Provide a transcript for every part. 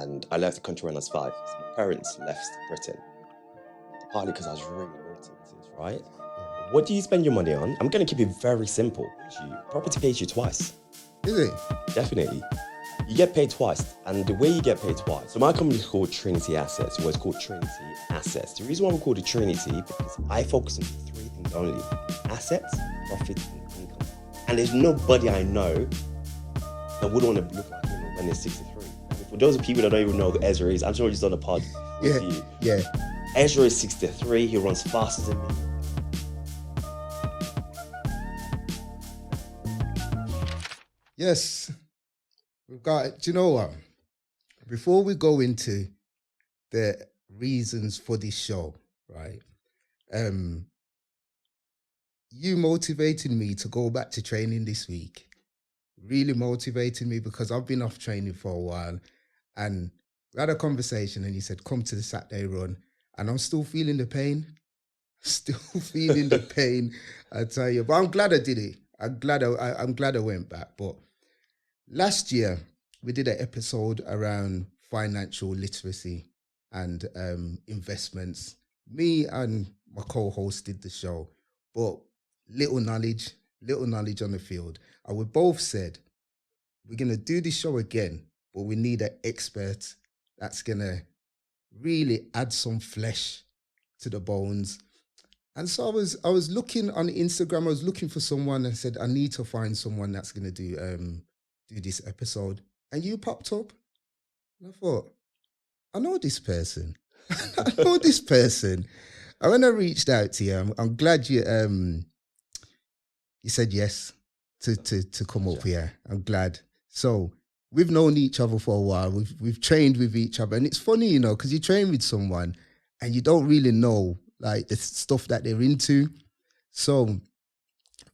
and I left the country when I was 5. So my parents left Britain, partly because I was really naughty, right? What do you spend your money on? I'm going to keep it very simple. Property pays you twice. Is it? Definitely. You get paid twice, and the way you get paid twice. So my company is called Trinity Assets, or it's called Trinity Assets. The reason why we call it Trinity, because I focus on 3 things only: assets, profit, and income. And there's nobody I know that would want to look like him when they're 63. And for those people that don't even know who Ezra is, I'm sure he's on the pod with you. Yeah. Ezra is 63. He runs faster than me. Yes. We've got, do you know what? Before we go into the reasons for this show, right? You motivated me to go back to training this week. Really motivated me because I've been off training for a while, and we had a conversation and you said, come to the Saturday run, and I'm still feeling the pain. Still feeling the pain, I tell you. But I'm glad I did it. I'm glad I went back. But last year, we did an episode around financial literacy and investments. Me and my co-host did the show, but little knowledge on the field. And we both said, we're going to do this show again, but we need an expert that's going to really add some flesh to the bones. And so I was looking on Instagram, I was looking for someone, and I said, I need to find someone that's going to do this episode. And you popped up. And I thought, I know this person. I know this person. And when I reached out to you, I'm glad you said yes to come up here. I'm glad. So we've known each other for a while. We've trained with each other. And it's funny, you know, because you train with someone and you don't really know like the stuff that they're into. So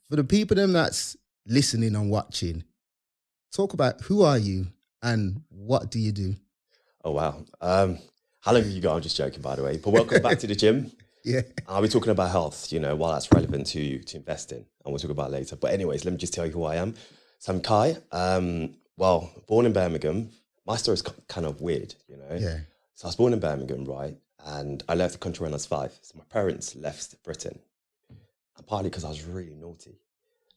for the people them that's listening and watching, talk about who are you and what do you do? Oh, wow. How long have you got? I'm just joking, by the way. But welcome back to the gym. Yeah. I'll be talking about health, you know, while that's relevant to investing. And we'll talk about it later. But anyways, let me just tell you who I am. So I'm Kai. Well, born in Birmingham. My story is kind of weird, you know. Yeah. So I was born in Birmingham, right? And I left the country when I was 5. So my parents left Britain. And partly because I was really naughty.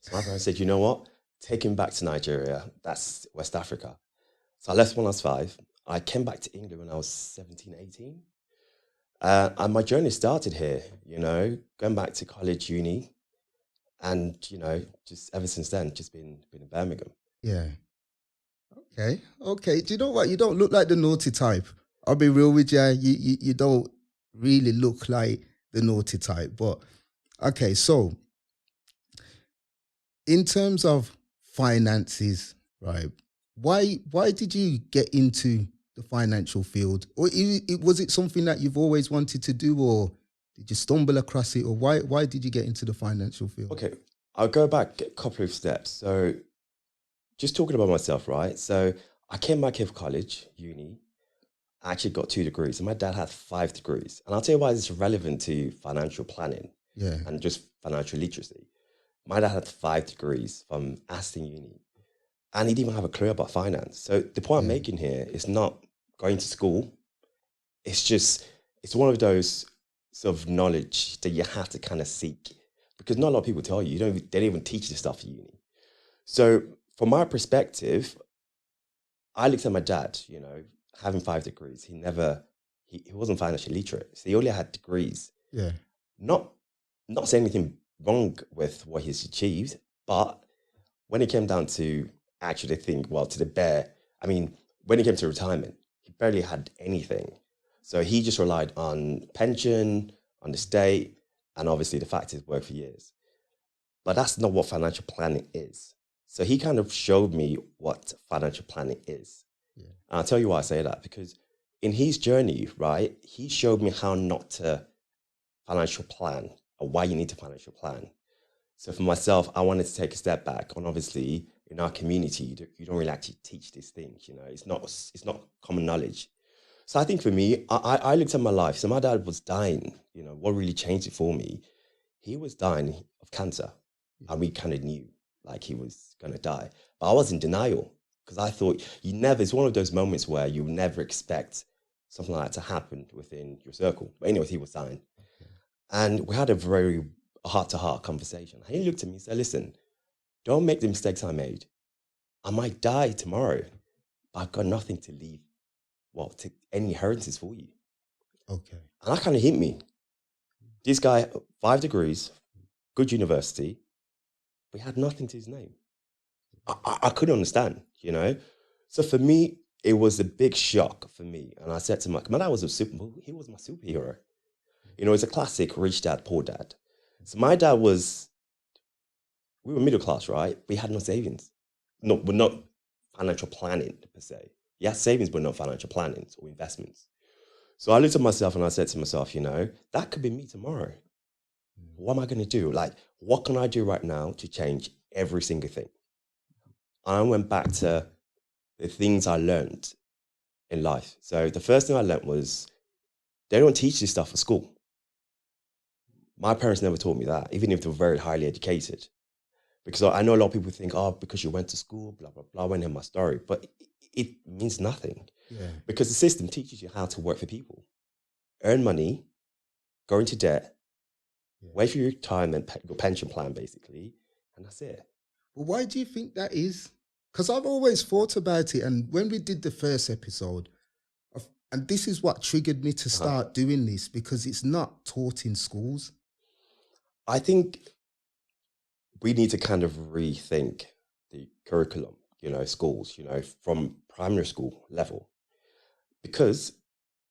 So my parents said, you know what? Take him back to Nigeria. That's West Africa. So I left when I was 5. I came back to England when I was 17, 18. And my journey started here, you know, going back to college, uni. And, you know, just ever since then, just been in Birmingham. Yeah. Okay. Do you know what? You don't look like the naughty type. I'll be real with you. You don't really look like the naughty type. But, okay, so in terms of finances, right, why did you get into the financial field? Or was it something that you've always wanted to do, or did you stumble across it, or why did you get into the financial field? Okay, I'll go back a couple of steps. So just talking about myself, right? So I came back here for college, uni. I actually got 2 degrees, and my dad had 5 degrees. And I'll tell you why this is relevant to financial planning and just financial literacy. My dad had 5 degrees from Aston Uni, and he didn't even have a clue about finance. So the point I'm making here is not going to school. It's one of those sort of knowledge that you have to kind of seek, because not a lot of people tell you. They don't even teach this stuff at uni. So from my perspective, I looked at my dad, you know, having 5 degrees. He wasn't financially literate. So he only had degrees. Yeah. Not saying anything wrong with what he's achieved, but when it came down to actually when it came to retirement, he barely had anything. So he just relied on pension, on the state, and obviously the fact he's worked for years. But that's not what financial planning is. So he kind of showed me what financial planning is. Yeah. And I'll tell you why I say that, because in his journey, right, he showed me how not to financial plan, or why you need to financial plan. So for myself, I wanted to take a step back. And obviously, in our community, you don't really actually teach these things. You know, it's not common knowledge. So I think for me, I looked at my life. So my dad was dying. You know, what really changed it for me? He was dying of cancer, and we kind of knew like he was going to die. But I was in denial. because I thought it's one of those moments where you never expect something like that to happen within your circle. But anyways, he was signed. And we had a very heart-to-heart conversation. And he looked at me and said, listen, don't make the mistakes I made. I might die tomorrow, but I've got nothing to leave, to any inheritances for you. Okay. And that kind of hit me. This guy, 5 degrees, good university, but he had nothing to his name. I couldn't understand, you know? So for me, it was a big shock for me. And I said to my dad was he was my superhero. You know, it's a classic rich dad, poor dad. So my dad we were middle class, right? We had no savings. No, we're not financial planning per se. He had savings, but not financial planning or investments. So I looked at myself and I said to myself, you know, that could be me tomorrow. What am I going to do? Like, what can I do right now to change every single thing? And I went back to the things I learned in life. So the first thing I learned was they don't teach this stuff at school. My parents never taught me that, even if they were very highly educated. Because I know a lot of people think, oh, because you went to school, blah, blah, blah, I went in my story. But it means nothing. Yeah. Because the system teaches you how to work for people, earn money, go into debt, wait for your retirement, your pension plan, basically, and that's it. Well, why do you think that is? Because I've always thought about it. And when we did the first episode, and this is what triggered me to start doing this, because it's not taught in schools. I think we need to kind of rethink the curriculum, you know, schools, you know, from primary school level. Because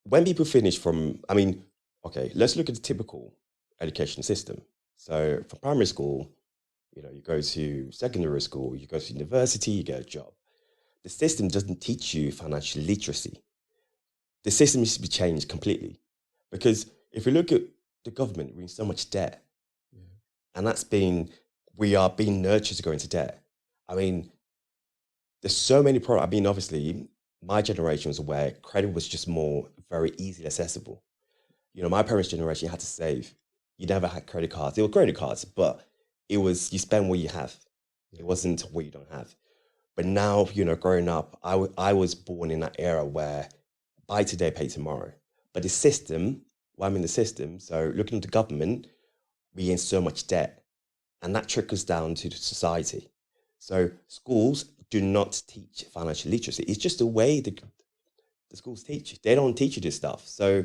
when people finish let's look at the typical education system. So for primary school, you know, you go to secondary school, you go to university, you get a job. The system doesn't teach you financial literacy. The system needs to be changed completely. Because if you look at the government, we're in so much debt. And we are being nurtured to go into debt. I mean, there's so many products. I mean, obviously, my generation was where credit was just very easily accessible. You know, my parents' generation, you had to save. You never had credit cards. There were credit cards, but it was, you spend what you have. It wasn't what you don't have. But now, you know, growing up, I was born in that era where buy today, pay tomorrow. But the system, I'm in the system, so looking at the government, we're in so much debt. And that trickles down to the society. So schools do not teach financial literacy. It's just the way the schools teach. They don't teach you this stuff. So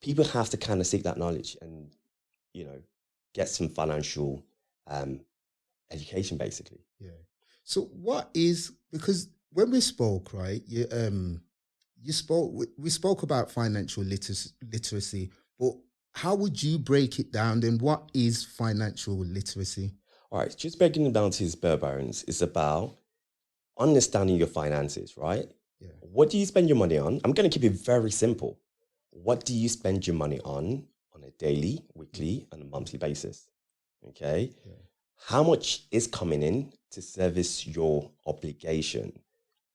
people have to kind of seek that knowledge and, you know, get some financial education, basically. Yeah. So because when we spoke, right, we spoke about financial literacy, but how would you break it down? Then what is financial literacy? All right, just breaking it down to its bare bones, it's about understanding your finances, right? Yeah. What do you spend your money on? I'm going to keep it very simple. What do you spend your money on a daily, weekly, and a monthly basis? Okay. Yeah. How much is coming in to service your obligation?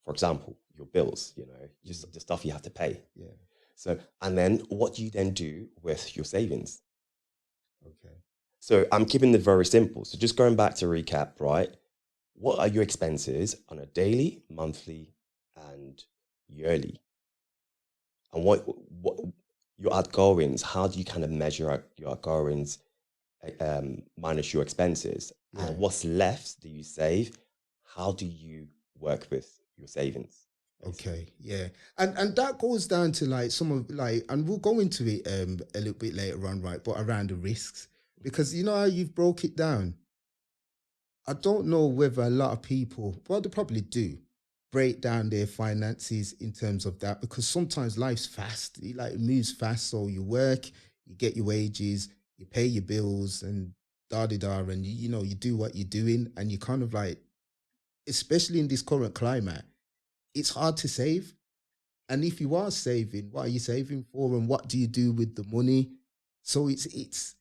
For example, your bills, you know, just the stuff you have to pay. Yeah. So, and then what do you then do with your savings? Okay. So I'm keeping it very simple. So just going back to recap, right? What are your expenses on a daily, monthly, and yearly? And what your outgoings, how do you kind of measure out your outgoings minus your expenses? Yeah. And what's left do you save? How do you work with your savings? Basically. Okay, yeah, and that goes down to like some of and we'll go into it a little bit later on, right? But around the risks, because you know how you've broke it down. I don't know whether a lot of people, well, they probably do, break down their finances in terms of that, because sometimes life's fast, it moves fast. So you work, you get your wages, you pay your bills, and and you know you do what you're doing, and you kind of like, especially in this current climate, it's hard to save. And if you are saving, what are you saving for, and what do you do with the money? So it's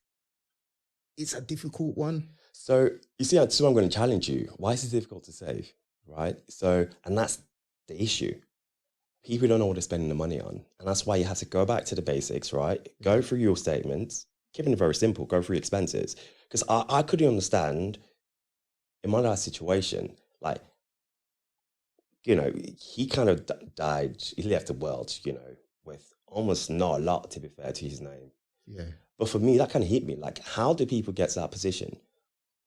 a difficult one. So you see, that's why I'm going to challenge you. Why is it difficult to save, right? So, and that's the issue. People don't know what they're spending the money on. And that's why you have to go back to the basics, right? Go through your statements, keeping it very simple, go through your expenses. Because I couldn't understand, in my last situation, like, he kind of died. He left the world, with almost not a lot, to be fair, to his name. Yeah. But for me, that kind of hit me. Like, how do people get to that position?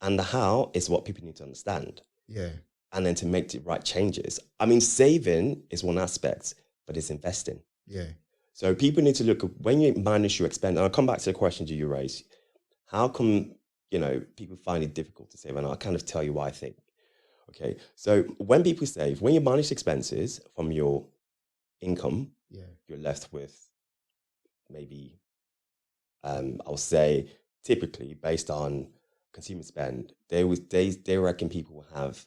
And the how is what people need to understand. Yeah. And then to make the right changes. I mean, saving is one aspect, but it's investing. Yeah. So people need to look at when you manage your expense. And I'll come back to the question you raised. How come, people find it difficult to save? And I'll kind of tell you why I think. Okay. So when people save, when you manage expenses from your income, you're left with maybe, I'll say typically based on consumer spend, they reckon people will have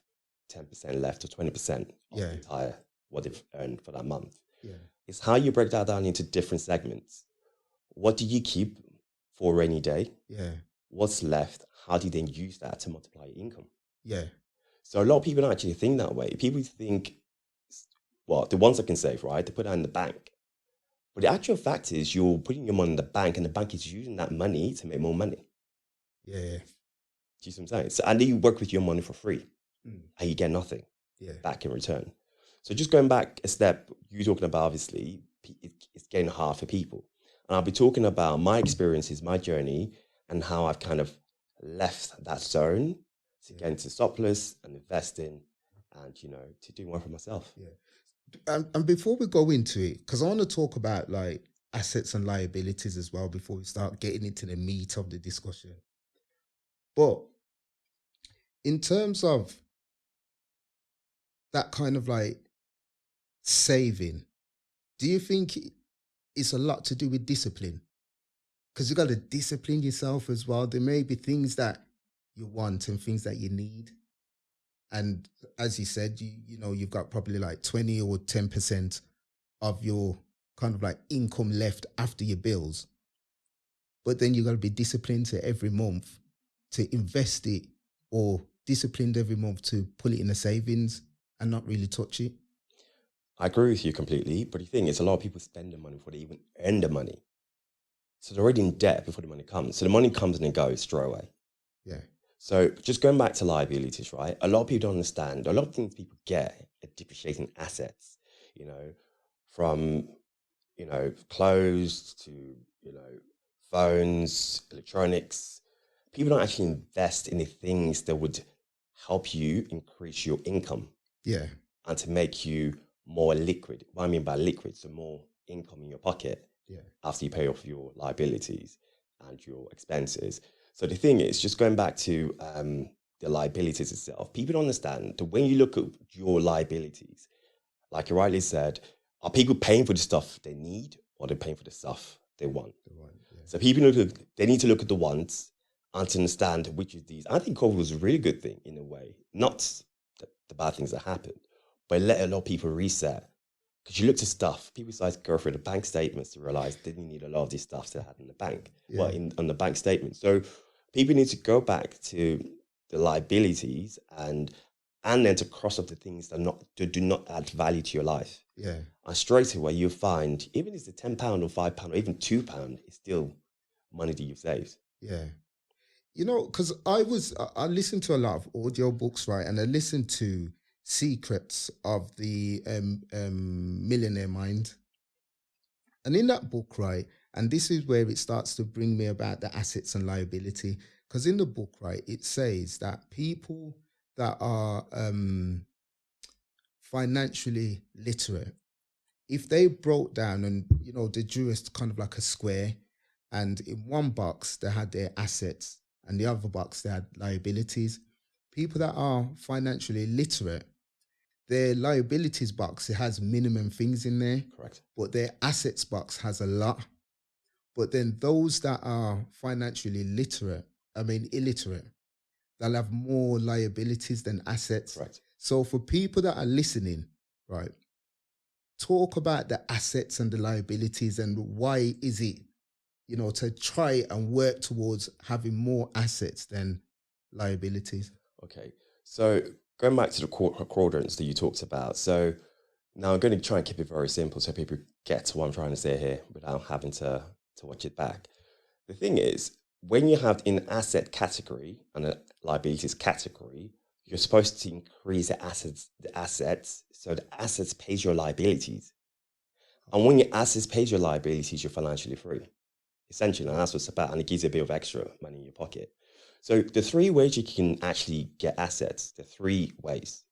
10% left or 20% of the entire what they've earned for that month. Yeah. It's how you break that down into different segments. What do you keep for a rainy day? Yeah. What's left? How do you then use that to multiply your income? Yeah. So a lot of people don't actually think that way. People think, well, the ones that can save, right? They put that in the bank. But the actual fact is you're putting your money in the bank and the bank is using that money to make more money. Yeah. Do you see what I'm saying? So, and then you work with your money for free and you get nothing back in return. So just going back a step, you're talking about, obviously, it's getting hard for people. And I'll be talking about my experiences, my journey, and how I've kind of left that zone to get into surplus and investing and, to do more for myself. Yeah. And before we go into it, because I want to talk about like assets and liabilities as well before we start getting into the meat of the discussion. But in terms of that kind of like saving, do you think it's a lot to do with discipline? Because you got to discipline yourself as well. There may be things that you want and things that you need. And as you said, you've got probably like 20 or 10% of your kind of like income left after your bills. But then you got to be disciplined to every month to invest it, or disciplined every month to put it in a savings and not really touch it. I agree with you completely. But the thing is, a lot of people spend the money before they even earn the money. So they're already in debt before the money comes. So the money comes and it goes straight away. Yeah. So just going back to liabilities, right? A lot of people don't understand. A lot of things people get are depreciating assets, from, clothes to, phones, electronics. People don't actually invest in the things that would help you increase your income. Yeah. And to make you more liquid. What I mean by liquid, so more income in your pocket. Yeah. After you pay off your liabilities and your expenses. So the thing is, just going back to the liabilities itself, people don't understand that when you look at your liabilities, like you rightly said, are people paying for the stuff they need or they're paying for the stuff they want? So people they need to look at the wants and to understand which of these. I think COVID was a really good thing in a way, not the bad things that happened, but let a lot of people reset. Because you looked at stuff, people started to go through the bank statements to realize they didn't need a lot of these stuff they had in the bank, on the bank statement. So people need to go back to the liabilities and then to cross off the things that do not add value to your life. Yeah. And straight away you'll find, even if it's £10 or £5 or even £2, it's still money that you've saved. Yeah. Because I listened to a lot of audio books, right? And I listened to Secrets of the Millionaire Mind. And in that book, right, and this is where it starts to bring me about the assets and liability. Because in the book, right, it says that people that are financially literate, if they broke down and, they drew us kind of like a square, and in one box they had their assets and the other box they had liabilities. People that are financially literate, their liabilities box, it has minimum things in there. Correct. But their assets box has a lot. But then those that are financially illiterate, they'll have more liabilities than assets. Correct. So for people that are listening, right, talk about the assets and the liabilities and why is it, to try and work towards having more assets than liabilities. Okay. So going back to the quadrants that you talked about. So now I'm going to try and keep it very simple so people get to what I'm trying to say here without having to watch it back. The thing is, when you have an asset category and a liabilities category, you're supposed to increase the assets, so the assets pays your liabilities. And when your assets pays your liabilities, you're financially free, essentially. And that's what it's about. And it gives you a bit of extra money in your pocket. So the three ways you can actually get assets, the three ways.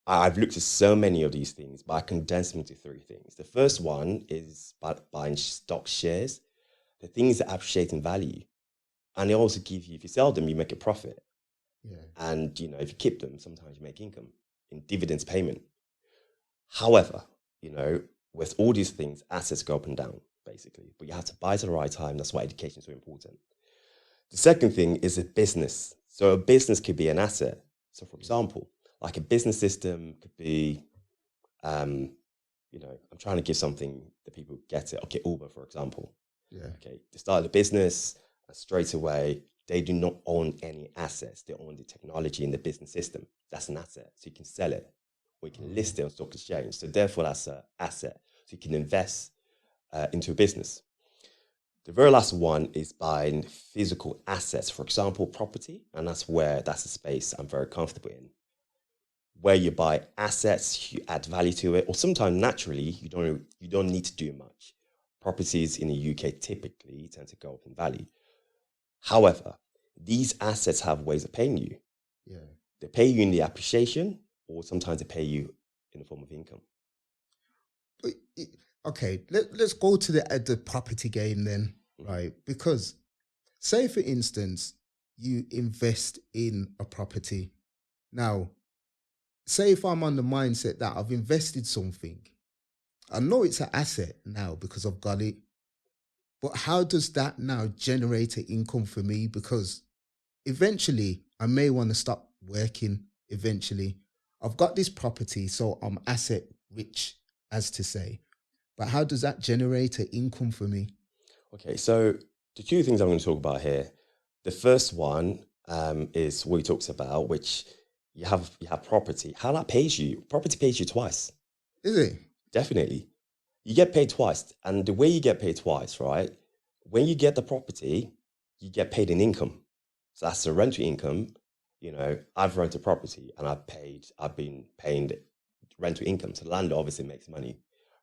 I've looked at so many of these things, but I condense them into three things. The first one is by buying stock shares, the things that appreciate in value. And they also give you, if you sell them, you make a profit. Yeah. And, if you keep them, sometimes you make income in dividends payment. However, with all these things, assets go up and down, basically. But you have to buy at the right time. That's why education is so important. The second thing is a business. So a business could be an asset. So for example, like a business system could be, I'm trying to give something that people get it. Okay, Uber, for example. Yeah. Okay, they started a business and straight away, they do not own any assets. They own the technology in the business system. That's an asset. So you can sell it or you can list it on stock exchange. So therefore, that's an asset. So you can invest into a business. The very last one is buying physical assets, for example, property. And that's a space I'm very comfortable in. Where you buy assets, you add value to it, or sometimes naturally, you don't need to do much. Properties in the UK typically tend to go up in value. However, these assets have ways of paying you. Yeah. They pay you in the appreciation, or sometimes they pay you in the form of income. Okay, let's go to the property game then, right? Because say, for instance, you invest in a property. Now, say if I'm on the mindset that I've invested something, I know it's an asset now because I've got it, but how does that now generate an income for me? Because eventually I may want to stop working eventually. I've got this property, so I'm asset rich, as to say. But how does that generate an income for me? Okay, so the two things I'm going to talk about here. The first one is what he talks about, which you have property. How that pays you? Property pays you twice. Is it? Definitely. You get paid twice. And the way you get paid twice, right? When you get the property, you get paid in income. So that's the rental income. I've rented property and I've been paying rental income. So the landlord obviously makes money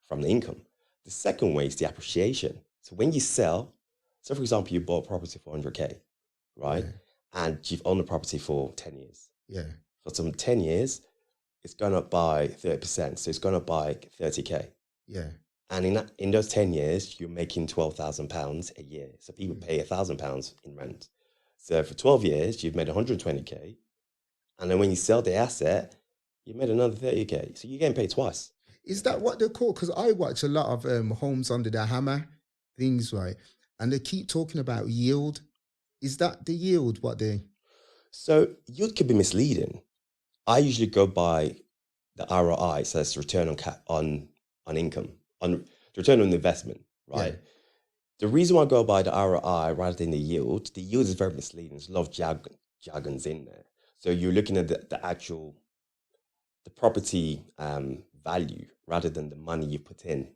from the income. The second way is the appreciation. So when you sell, so for example, you bought property for 100K, right? Yeah. And you've owned the property for 10 years. Yeah. For some 10 years, it's gone up by 30%. So it's gone up by 30K. Yeah. And in those 10 years, you're making £12,000 a year. So people pay £1,000 in rent. So for 12 years, you've made 120K. And then when you sell the asset, you made another 30K. So you're getting paid twice. Is that what they're called? Because I watch a lot of homes under the hammer things, right? And they keep talking about yield. Is that the yield? So yield could be misleading. I usually go by the ROI, so that's return on income, on return on investment, right? Yeah. The reason why I go by the ROI rather than the yield is very misleading. There's a lot of jargons in there. So you're looking at the property value rather than the money you put in.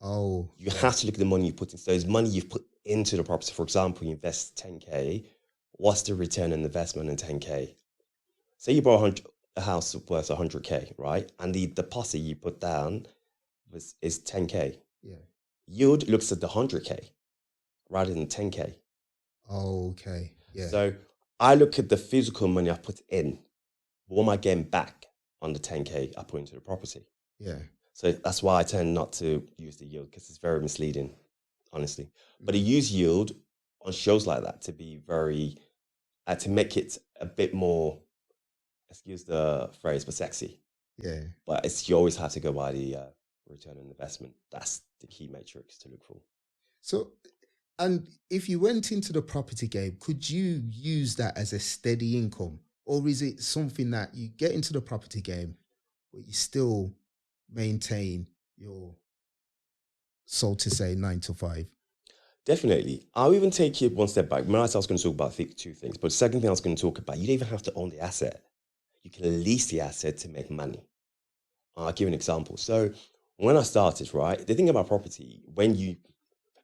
Oh. You have to look at the money you put in. So it's money you've put into the property. For example, you invest 10K. What's the return on investment in 10K? Say you bought a house worth 100K, right? And the deposit you put down is 10K. Yeah. Yield looks at the 100K rather than 10K. Oh, okay. Yeah. So I look at the physical money I put in. What am I getting back on the 10K I put into the property? Yeah. So that's why I tend not to use the yield, because it's very misleading, honestly. But I use yield on shows like that to be very, to make it a bit more, excuse the phrase, but sexy. Yeah. But you always have to go by the return on investment. That's the key matrix to look for. So, and if you went into the property game, could you use that as a steady income? Or is it something that you get into the property game, but you still maintain your, so to say, 9 to 5? Definitely. I'll even take you one step back. Remember, I was going to talk about two things. But the second thing I was going to talk about, you don't even have to own the asset. You can lease the asset to make money. I'll give you an example. So when I started, right, the thing about property, when you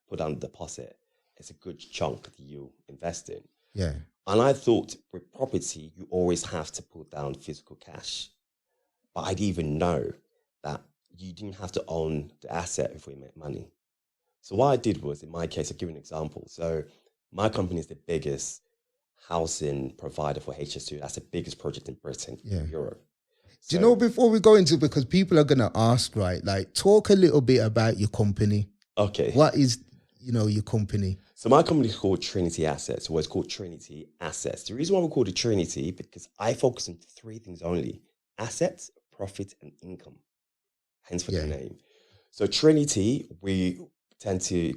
put down the deposit, it's a good chunk that you invest in. Yeah. And I thought with property, you always have to put down physical cash. But I didn't even know that you didn't have to own the asset before you make money. So what I did was, in my case, I'll give you an example. So my company is the biggest housing provider for HS2. That's the biggest project in Britain, in Europe. Do you know, before we go into, because people are going to ask, right, like talk a little bit about your company. Okay. What is, your company? So my company is called Trinity Assets, or it's called Trinity Assets. The reason why we call it Trinity, because I focus on three things only: assets, profit, and income. Hence for the name. So Trinity, we tend to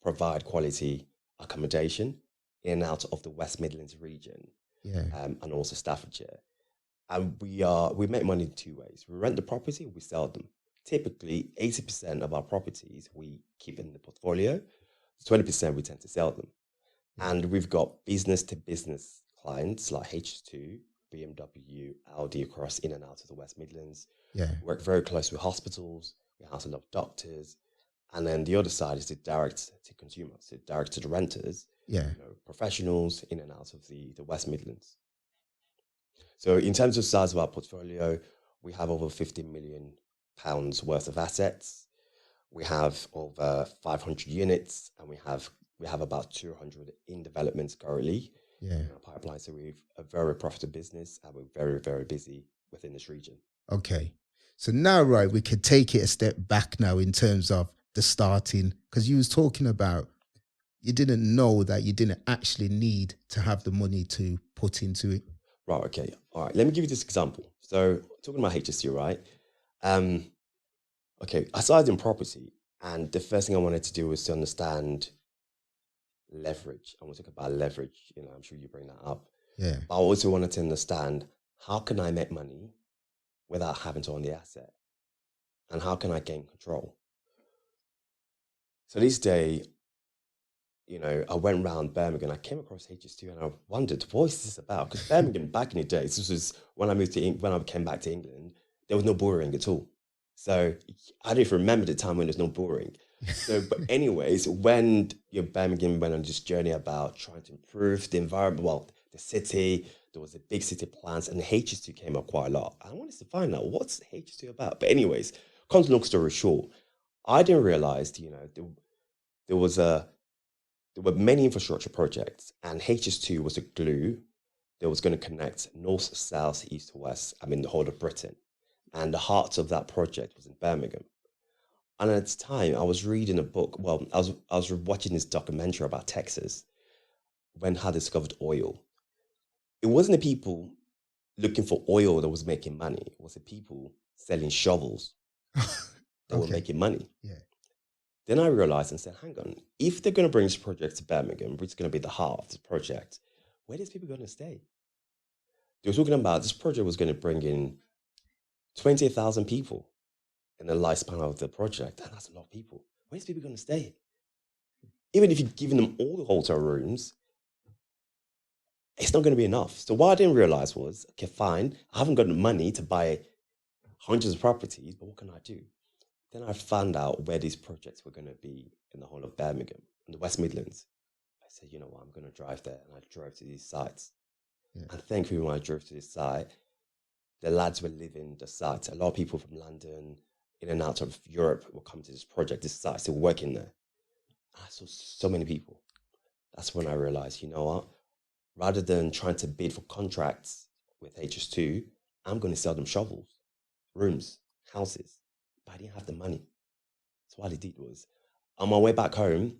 provide quality accommodation in and out of the West Midlands region, and also Staffordshire. And we make money in two ways. We rent the property, we sell them. Typically, 80% of our properties we keep in the portfolio, 20% we tend to sell them. And we've got business-to-business clients like H2, BMW, Audi across in and out of the West Midlands. We work very close with hospitals. We house a lot of doctors. And then the other side is the direct to consumers, so direct to the renters, professionals in and out of the West Midlands. So in terms of size of our portfolio, we have over £50 million worth of assets. We have over 500 units, and we have about 200 in developments currently in our pipeline. So we're a very profitable business, and we're very, very busy within this region. Okay. So now, right, we could take it a step back now in terms of the starting, because you was talking about you didn't know that you didn't actually need to have the money to put into it. Right, okay. All right, let me give you this example. So talking about HSC, right? Okay, I started in property, and the first thing I wanted to do was to understand leverage. I want to talk about leverage. I'm sure you bring that up. Yeah. But I also wanted to understand, how can I make money without having to own the asset? And how can I gain control? So this day, I went around Birmingham. I came across HS2, and I wondered, what is this about? Because Birmingham, back in the day, this was when I came back to England, there was no bullring at all. So I don't even remember the time when there's no bullring. So, but anyways, when Birmingham went on this journey about trying to improve the environment, well, the city, there was a big city plans, and HS2 came up quite a lot. I wanted to find out, what's HS2 about? But anyways, come to long story short, I didn't realize, there were many infrastructure projects, and HS2 was a glue that was going to connect north, south, east to west, the whole of Britain. And the heart of that project was in Birmingham. And at the time, I was reading a book. Well, I was watching this documentary about Texas, how they discovered oil. It wasn't the people looking for oil that was making money. It was the people selling shovels that were making money. Yeah. Then I realized and said, hang on, if they're going to bring this project to Birmingham, which is going to be the heart of this project, where are these people going to stay? They were talking about this project was going to bring in 20,000 people in the lifespan of the project. And that's a lot of people. Where's people going to stay? Even if you're giving them all the hotel rooms, it's not going to be enough. So what I didn't realize was, okay, fine, I haven't got the money to buy hundreds of properties, but what can I do? Then I found out where these projects were going to be in the whole of Birmingham, in the West Midlands. I said, you know what, I'm going to drive there. And I drove to these sites. Yeah. And thankfully, when I drove to this site, the lads were living the site. A lot of people from London, in and out of Europe, will come to this project, this site, still working there. And I saw so many people. That's when I realized, you know what, rather than trying to bid for contracts with HS2, I'm going to sell them shovels, rooms, houses. But I didn't have the money. So what I did was, on my way back home,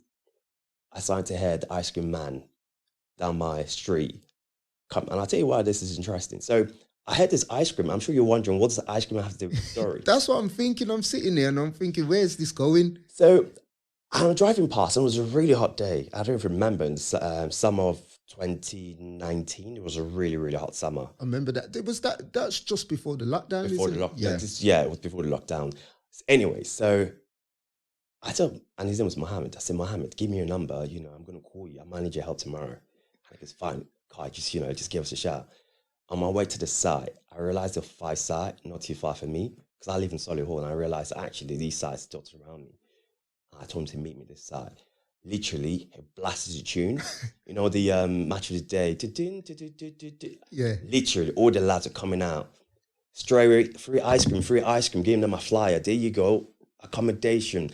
I started to hear the ice cream man down my street come. And I'll tell you why this is interesting. So I had this ice cream. I'm sure you're wondering, what does the ice cream have to do with the story? That's what I'm thinking. I'm sitting there and I'm thinking, where's this going? So I'm driving past, and it was a really hot day. I don't even remember. In the summer of 2019, it was a really, really hot summer. I remember that. That's just before the lockdown, before the lockdown. Yeah, it was before the lockdown. Anyway, so I told, and his name was Mohammed. I said, Mohammed, give me your number. I'm going to call you. I might need your help tomorrow. Like, it's fine. Kai, just give us a shout. On my way to the site, I realized there were 5 sites, not too far from me, because I live in Solihull, and I realized actually these sites dotted around me. I told him to meet me this site. literally it blasted a tune. You know, the match of the day. Yeah. Literally, all the lads are coming out. Straight away, free ice cream, giving them a flyer. There you go. Accommodation,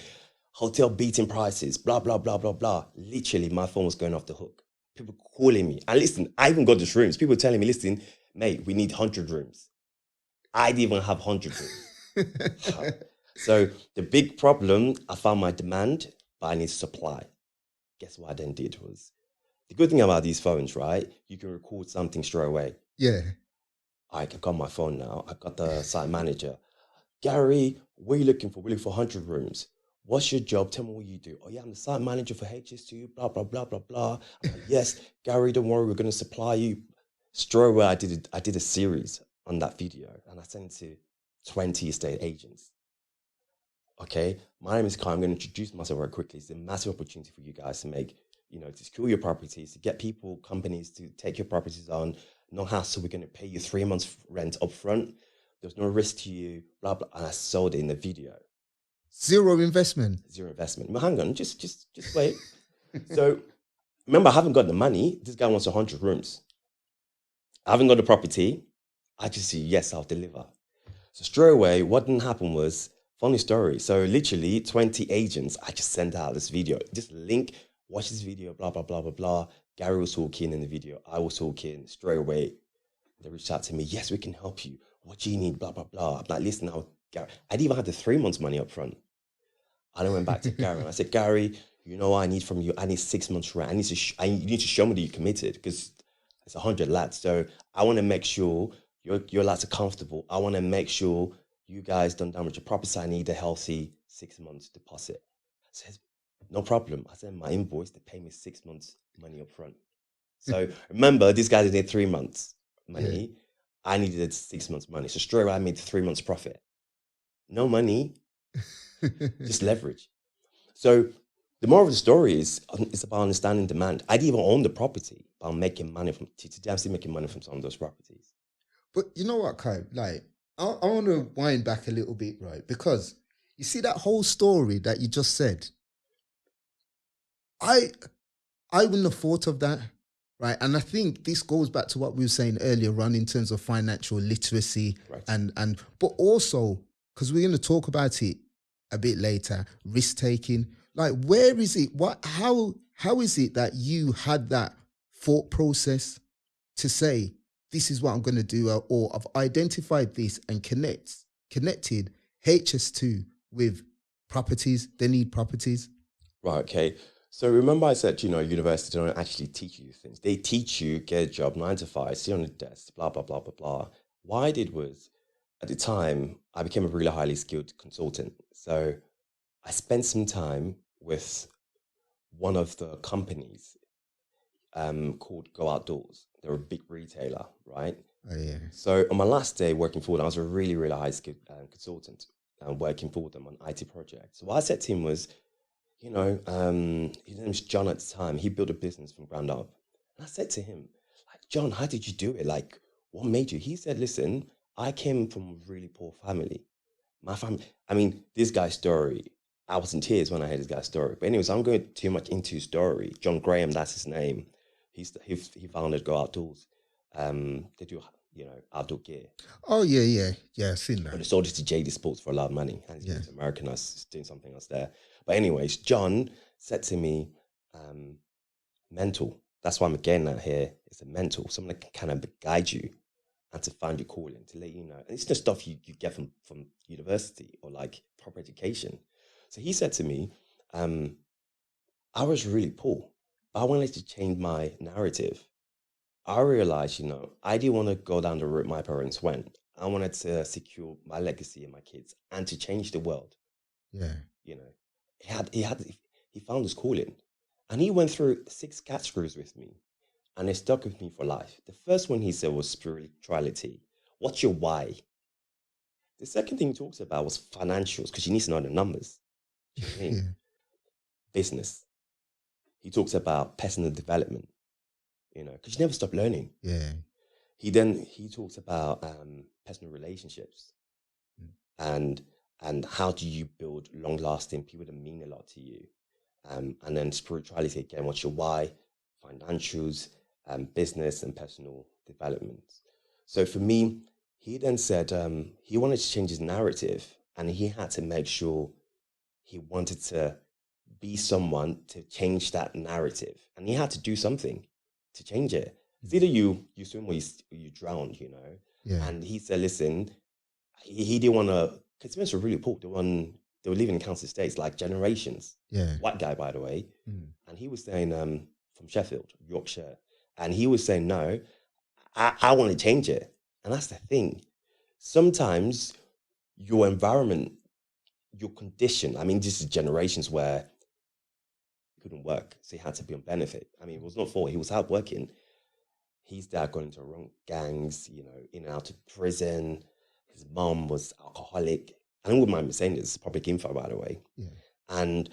hotel beating prices, blah, blah, blah, blah, blah. Literally, my phone was going off the hook. People calling me. And listen, I even got these rooms. People telling me, listen, mate, we need 100 rooms. I didn't even have 100 rooms. So the big problem, I found my demand, but I need supply. Guess what I then did was, the good thing about these phones, right? You can record something straight away. Yeah. I got my phone now. I got the site manager. Gary, what are you looking for? We're looking for 100 rooms. What's your job? Tell me what you do. Oh yeah, I'm the site manager for HS2, blah, blah, blah, blah, blah. I'm like, yes, Gary, don't worry, we're going to supply you. Straight away, I did a series on that video and I sent it to 20 estate agents. Okay, my name is Kai. I'm going to introduce myself very quickly. It's a massive opportunity for you guys to make, to secure your properties, to get people, companies to take your properties on. No hassle. We're going to pay you 3 months rent up front. There's no risk to you, blah, blah. And I sold it in the video. Zero investment. Well, hang on, just wait. So remember, I haven't got the money. This guy wants 100 rooms. I haven't got the property. I just say, yes, I'll deliver. So straight away, what didn't happen was, funny story. So literally 20 agents, I just sent out this video, just link, watch this video, blah, blah, blah, blah, blah. Gary was talking in the video. I was talking straight away. They reached out to me. Yes, we can help you. What do you need? Blah, blah, blah. I'm like, listen, Gary. I didn't even have the 3 months money up front. I then went back to Gary and I said, Gary, you know what I need from you? I need 6 months rent. You need to show me that you're committed because it's 100 lads. So I want to make sure your lads are comfortable. I want to make sure you guys don't damage your property. I need a healthy 6 months deposit. I said, no problem. I sent my invoice. They pay me 6 months money up front. So remember, these guys need 3 months money. Yeah. I needed 6 months money. So straight away, I made 3 months profit. No money, just leverage. So the moral of the story is it's about understanding demand. I didn't even own the property, but I'm making money today I'm still making money from some of those properties. But you know what, Kai? Like, I want to wind back a little bit, right? Because you see that whole story that you just said. I wouldn't have thought of that, right? And I think this goes back to what we were saying earlier on in terms of financial literacy, right. and but also because we're going to talk about it a bit later, risk taking. Like, where is it? How is it that you had that thought process to say, this is what I'm going to do, or I've identified this and connected HS2 with properties? They need properties. Right, okay. So remember I said, university don't actually teach you things. They teach you, get a job, 9 to 5, sit on the desk, blah, blah, blah, blah, blah. What I did was, at the time, I became a really highly skilled consultant. So I spent some time with one of the companies called Go Outdoors. They're a big retailer, right? Oh, yeah. So on my last day working for them, I was a really, really high skilled consultant working for them on IT projects. So what I said to him was, his name was John at the time. He built a business from ground up. And I said to him, like, John, how did you do it? Like, what made you? He said, listen, I came from a really poor family. My family, this guy's story, I was in tears when I heard this guy's story. But anyways, I'm going too much into his story. John Graham, that's his name. He founded Go Outdoors. They do, outdoor gear. Oh, yeah, I've seen that. But they sold it to JD Sports for a lot of money. And he's going to Americanize, doing something else there. But anyways, John said to me, mental. That's why I'm getting at here. It's a mental. Someone that can kind of guide you and to find your calling, to let you know. And it's just stuff you get from university or like proper education. So he said to me, I was really poor, but I wanted to change my narrative. I realized, I didn't want to go down the route my parents went. I wanted to secure my legacy and my kids and to change the world. Yeah. He found his calling and he went through 6 categories with me and it stuck with me for life. The first one he said was spirituality. What's your why? The second thing he talks about was financials because you need to know the numbers. Do you know what I mean? Yeah. Business. He talks about personal development, because you never stop learning. Yeah. He talks about personal relationships and how do you build long-lasting people that mean a lot to you. and then spirituality again, what's your why, financials, business and personal development. So for me, he then said he wanted to change his narrative, and he had to make sure he wanted to be someone to change that narrative, and he had to do something to change it. It's either you swim or you drown, you know. Yeah. And he said, listen, he didn't want to, because parents were really poor. They were living in council estates like generations. Yeah. White guy, by the way. Mm. And he was saying, from Sheffield, Yorkshire. And he was saying, no, I want to change it. And that's the thing. Sometimes your environment, your condition, I mean, this is generations where it couldn't work. So he had to be on benefit. I mean, it was not for, he was out working. His dad got into wrong gangs, you know, in and out of prison. His mom was alcoholic. I don't mind me saying this, it's public info, by the way. Yeah. And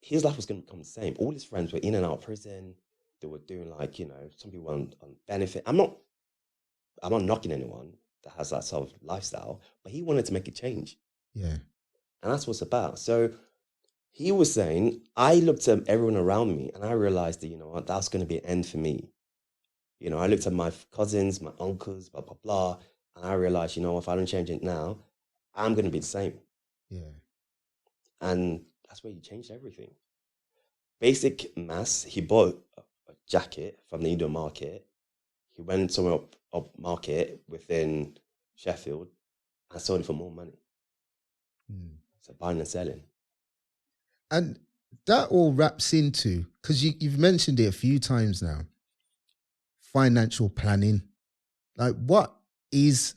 his life was going to become the same. All his friends were in and out of prison. They were doing like, you know, some people on benefit. I'm not knocking anyone that has that sort of lifestyle, but he wanted to make a change. Yeah. And that's what it's about. So he was saying, I looked at everyone around me and I realized that, you know what, that's going to be an end for me. You know, I looked at my cousins, my uncles, blah, blah, blah. And I realized, you know, if I don't change it now, I'm going to be the same. Yeah. And that's where he changed everything. Basic mass, he bought a jacket from the Indian market. He went somewhere up market within Sheffield and sold it for more money. Mm. So buying and selling. And that all wraps into, because you've mentioned it a few times now, financial planning. Like, what is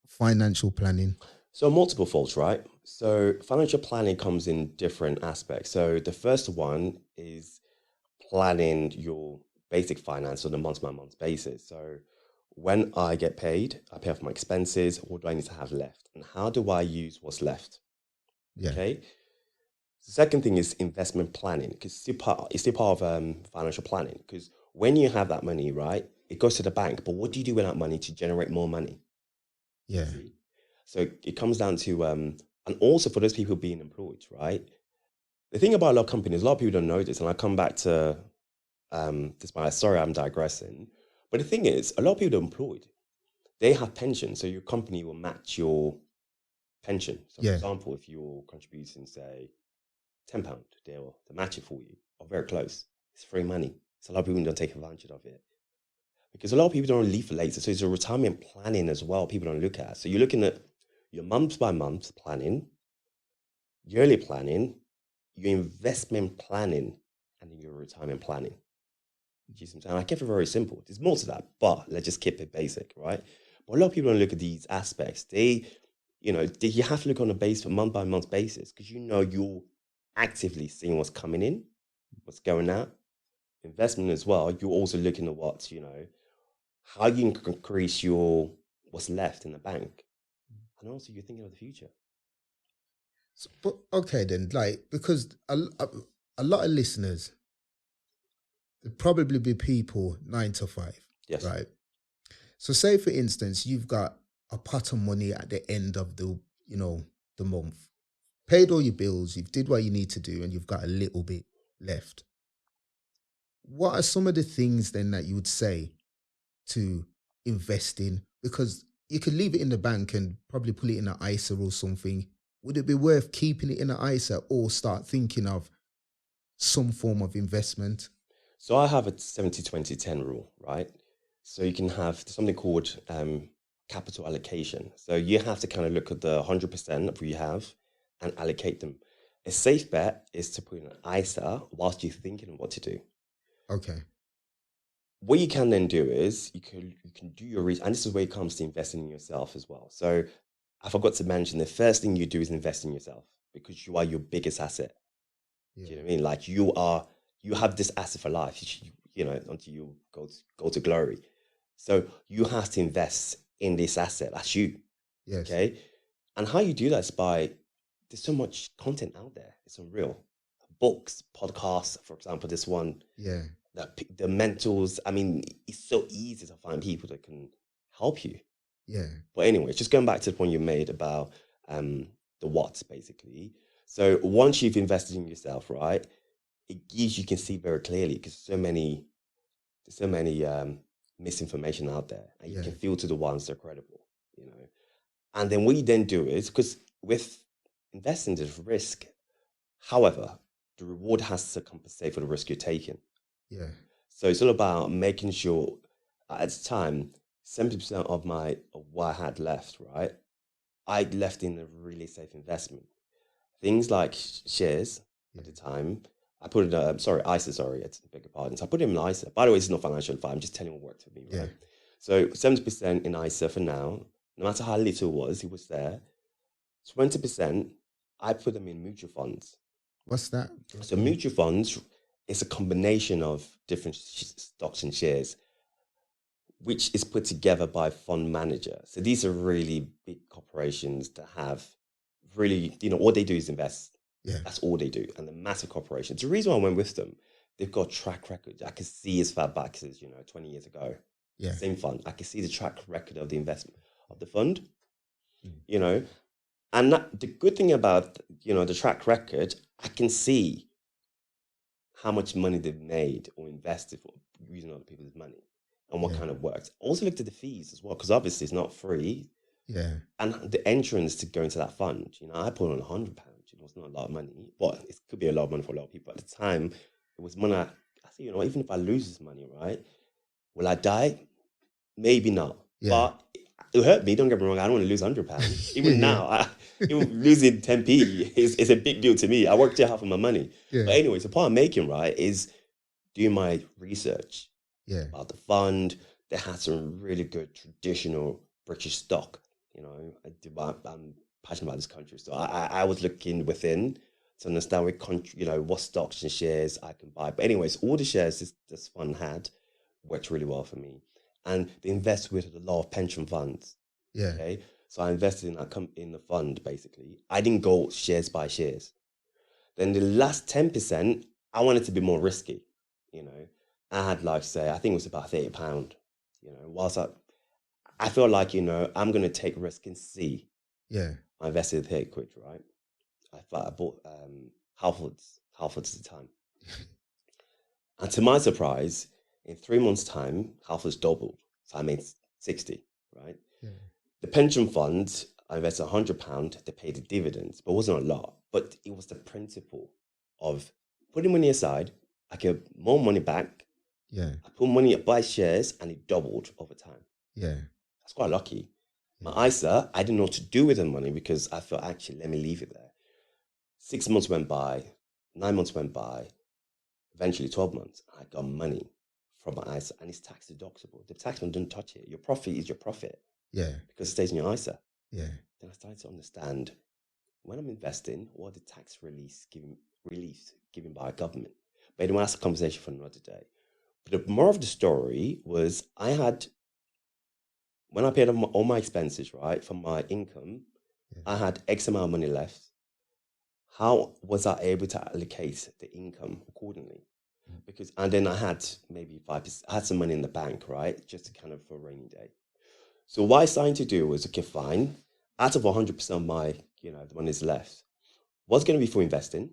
financial planning? So multiple folds, right? So financial planning comes in different aspects. So the first one is planning your basic finance on a month-by-month basis. So when I get paid, I pay off my expenses. What do I need to have left? And how do I use what's left? Yeah. Okay. The second thing is investment planning, because it's still part of financial planning. Because when you have that money, right, it goes to the bank. But what do you do with that money to generate more money? Yeah. So it comes down to, and also for those people being employed, right? The thing about a lot of companies, a lot of people don't know this, and I come back to this. Sorry, I'm digressing. But the thing is, a lot of people are employed. They have pension, so your company will match your pension. So, for example, if you're contributing, say, £10, they'll match it for you, or very close. It's free money. So a lot of people don't take advantage of it, because a lot of people don't leave for later. So it's a retirement planning as well. People don't look at. So you're looking at your month by month planning, yearly planning, your investment planning, and then your retirement planning. And I kept it very simple. There's more to that, but let's just keep it basic, right? But a lot of people don't look at these aspects. You have to look on a month by month basis, because you know you're actively seeing what's coming in, what's going out. Investment as well, you're also looking at what, you know, how you can increase what's left in the bank. And also you're thinking of the future. So, but okay then, like, because a lot of listeners, there'd probably be people 9 to 5. Yes. Right. So say for instance, you've got a pot of money at the end of the month, paid all your bills, you've did what you need to do, and you've got a little bit left. What are some of the things then that you would say to invest in? Because you could leave it in the bank and probably put it in an ISA or something. Would it be worth keeping it in an ISA or start thinking of some form of investment? So I have a 70-20-10 rule, right? So you can have something called capital allocation. So you have to kind of look at the 100% of what you have and allocate them. A safe bet is to put in an ISA whilst you're thinking of what to do. Okay. What you can then do is you can do your research, and this is where it comes to investing in yourself as well. So I forgot to mention, the first thing you do is invest in yourself, because you are your biggest asset. Yeah. Do you know what I mean? Like you have this asset for life, you know, until you go to glory. So you have to invest in this asset. That's you. Yes. Okay. And how you do that is there's so much content out there. It's unreal. Books, podcasts, for example, this one. Yeah. The mentors. I mean, it's so easy to find people that can help you. Yeah. But anyway, just going back to the point you made about the what, basically. So once you've invested in yourself, right, it gives you can see very clearly because there's so many misinformation out there, and you can filter the ones that are credible, you know. And then what you then do is because with investing, there's risk. However, the reward has to compensate for the risk you're taking. Yeah. So it's all about making sure at the time, 70% of what I had left, right? I left in a really safe investment. Things like shares at the time. I put it, ISA, sorry, I beg your pardon. So I put it in ISA. By the way, it's not financial advice. I'm just telling you what worked for me, right? So 70% in ISA for now, no matter how little it was there. 20%, I put them in mutual funds. What's that? So mutual funds is a combination of different stocks and shares, which is put together by a fund manager. So these are really big corporations that have really, all they do is invest. Yeah. That's all they do. And the massive corporations. The reason why I went with them, they've got a track record. I can see as far back as, 20 years ago. Yeah. Same fund. I can see the track record of the investment of the fund, And the good thing about, the track record, I can see how much money they've made or invested for using other people's money and what kind of works. Also looked at the fees as well, because obviously it's not free. Yeah. And the entrance to go into that fund, I put on £100. It's not a lot of money, but it could be a lot of money for a lot of people. At the time, it was money. I said, even if I lose this money, right, will I die? Maybe not. Yeah. But it hurt me. Don't get me wrong. I don't want to lose £100. Even now, even losing 10p is a big deal to me. I worked out half of my money. Yeah. But anyway, the point I'm making, right, is doing my research about the fund. They had some really good traditional British stock. I'm passionate about this country, so I was looking within to understand what country, what stocks and shares I can buy. But anyways, all the shares this fund had worked really well for me, and they invest with a lot of pension funds. Yeah. Okay, so I invested in the fund basically. I didn't go shares by shares. Then the last 10%, I wanted to be more risky. I had I think it was about £30. Whilst I feel like, I'm going to take risk and see. Yeah. I invested £30, right? I bought Halfords at the time. And to my surprise, in 3 months' time, Halfords doubled. So I made 60, right? Yeah. The pension fund, I invested £100. They paid the dividends, but it wasn't a lot. But it was the principle of putting money aside. I get more money back. Yeah. I put money, buy shares, and it doubled over time. Yeah. That's quite lucky. My ISA, I didn't know what to do with the money because I thought, actually, let me leave it there. 6 months went by, 9 months went by, eventually 12 months. I got money from my ISA, and it's tax deductible. The taxman didn't touch it. Your profit is your profit. Yeah. Because it stays in your ISA. Yeah. Then I started to understand when I'm investing, what the tax relief given by a government. But anyway, that's a conversation for another day. But the more of the story was when I paid all my expenses, right, from my income, I had X amount of money left. How was I able to allocate the income accordingly? And then I had maybe 5%, I had some money in the bank, right, just to kind of for a rainy day. So what I started to do was, okay, fine, out of 100% of my, the money's left, what's going to be for investing?